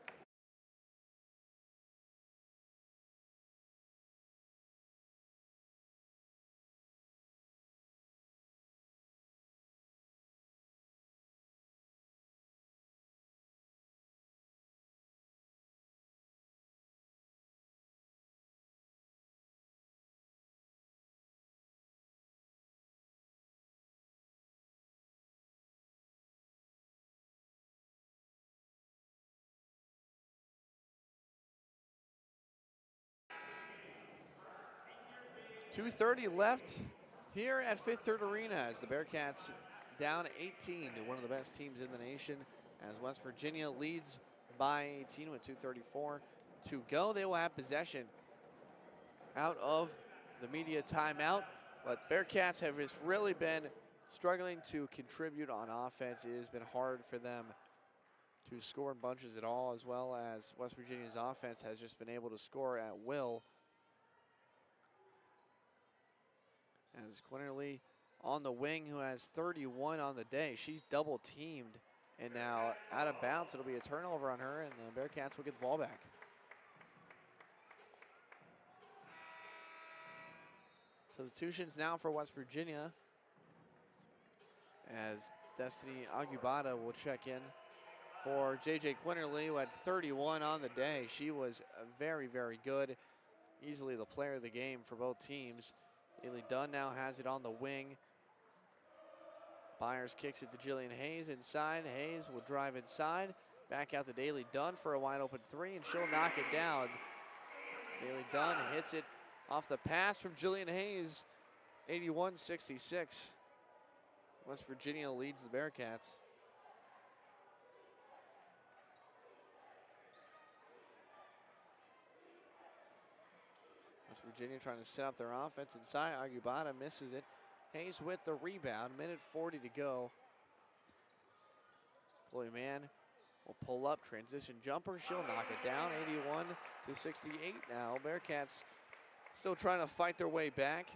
2:30 left here at Fifth Third Arena as the Bearcats down 18 to one of the best teams in the nation as West Virginia leads by 18 with 2:34 to go. They will have possession out of the media timeout, but Bearcats have just really been struggling to contribute on offense. It has been hard for them to score in bunches at all, as well as West Virginia's offense has just been able to score at will. As Quinterly on the wing, who has 31 on the day. She's double teamed, and now out of bounds. It'll be a turnover on her, and the Bearcats will get the ball back. Substitutions now for West Virginia, as Destiny Agubata will check in for J.J. Quinterly, who had 31 on the day. She was very, very good. Easily the player of the game for both teams. Haley Dunn now has it on the wing. Byers kicks it to Jillian Hayes inside. Hayes will drive inside. Back out to Daly Dunn for a wide open three, and she'll knock it down. Daly Dunn hits it off the pass from Jillian Hayes. 81-66. West Virginia leads the Bearcats. West Virginia trying to set up their offense inside. Agubata misses it. Hayes with the rebound. Minute 40 to go. Chloe Mann will pull up. Transition jumper. She'll knock it down. 81-68 now. Bearcats still trying to fight their way back.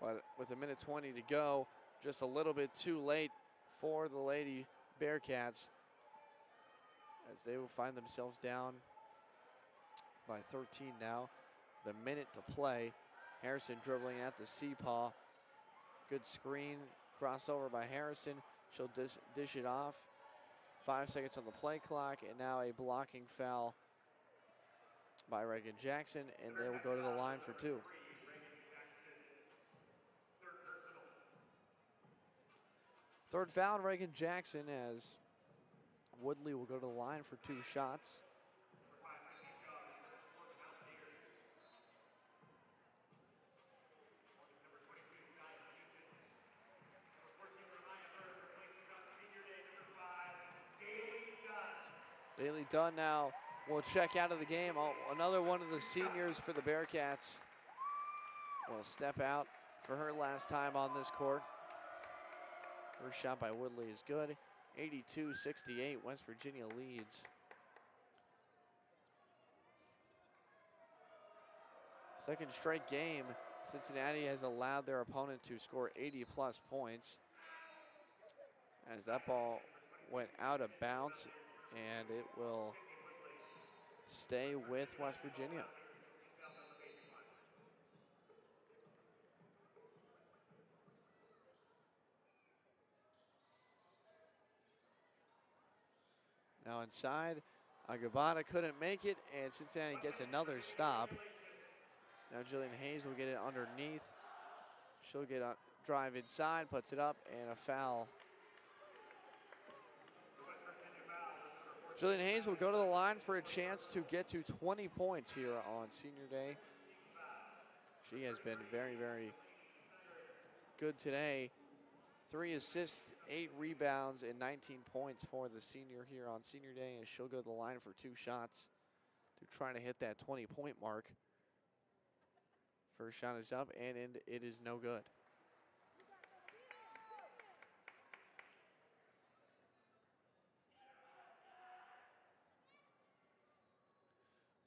But with a minute 20 to go, just a little bit too late for the Lady Bearcats, as they will find themselves down by 13 now. The minute to play. Harrison dribbling at the C-paw. Good screen. Crossover by Harrison. She'll dish it off. 5 seconds on the play clock, and now a blocking foul by Reagan Jackson, and they will go to the line for two. Third foul on Reagan Jackson, as Woodley will go to the line for two shots. Daly Dunn now will check out of the game. Another one of the seniors for the Bearcats will step out for her last time on this court. First shot by Woodley is good. 82-68, West Virginia leads. Second straight game, Cincinnati has allowed their opponent to score 80-plus points, as that ball went out of bounds, and it will stay with West Virginia. Now inside, Agubata couldn't make it, and Cincinnati gets another stop. Now Jillian Hayes will get it underneath. She'll get a drive inside, puts it up, and a foul. Jillian Hayes will go to the line for a chance to get to 20 points here on Senior Day. She has been very, very good today. 3 assists, 8 rebounds, and 19 points for the senior here on Senior Day, and she'll go to the line for 2 shots to try to hit that 20-point mark. First shot is up, and it is no good.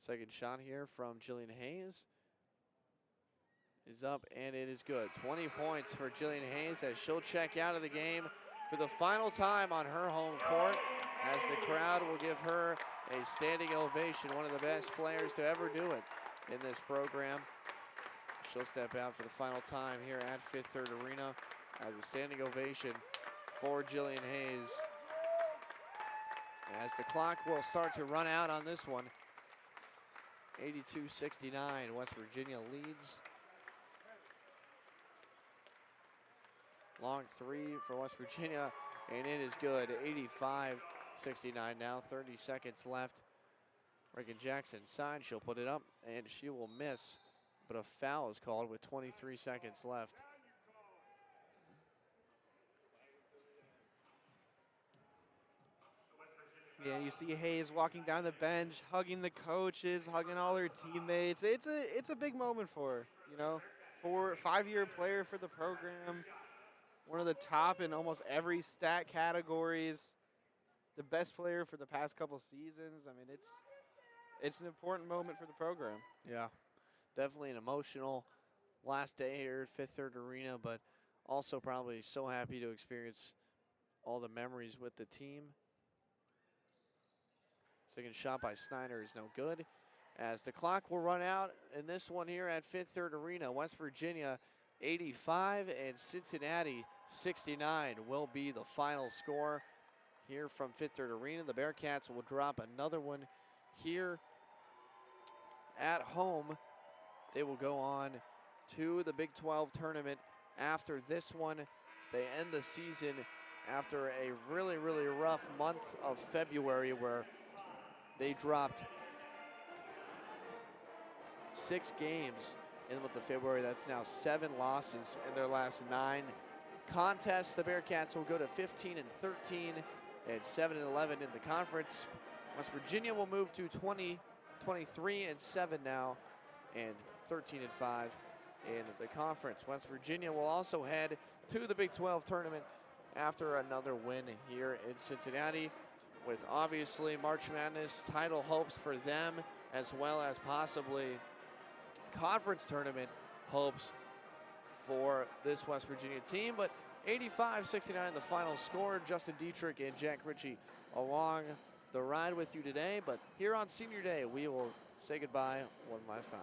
Second shot here from Jillian Hayes is up, and it is good. 20 points for Jillian Hayes, as she'll check out of the game for the final time on her home court, as the crowd will give her a standing ovation, one of the best players to ever do it in this program. She'll step out for the final time here at Fifth Third Arena, as a standing ovation for Jillian Hayes, as the clock will start to run out on this one. 82-69, West Virginia leads. Long three for West Virginia, and it is good. 85-69 now, 30 seconds left. Reagan Jackson side, she'll put it up, and she will miss. but a foul is called with 23 seconds left. Yeah, you see Hayes walking down the bench, hugging the coaches, hugging all her teammates. It's a big moment for her, you know. 5-year player for the program, one of the top in almost every stat categories, the best player for the past couple seasons. I mean, it's an important moment for the program. Yeah, definitely an emotional last day here at Fifth Third Arena, but also probably so happy to experience all the memories with the team. Second shot by Snyder is no good, as the clock will run out in this one here at Fifth Third Arena. West Virginia 85 and Cincinnati 69 will be the final score here from Fifth Third Arena. The Bearcats will drop another one here at home. They will go on to the Big 12 tournament after this one. They end the season after a really, really rough month of February, where they dropped 6 games in the month of February. That's now 7 losses in their last 9 contests. The Bearcats will go to 15 and 13 and 7 and 11 in the conference. West Virginia will move to 23 and 7 now and 13 and 5 in the conference. West Virginia will also head to the Big 12 tournament after another win here in Cincinnati, with obviously March Madness title hopes for them, as well as possibly conference tournament hopes for this West Virginia team. But 85-69 the final score. Justin Dedrick and Jack Ritchie along the ride with you today. But here on Senior Day, we will say goodbye one last time.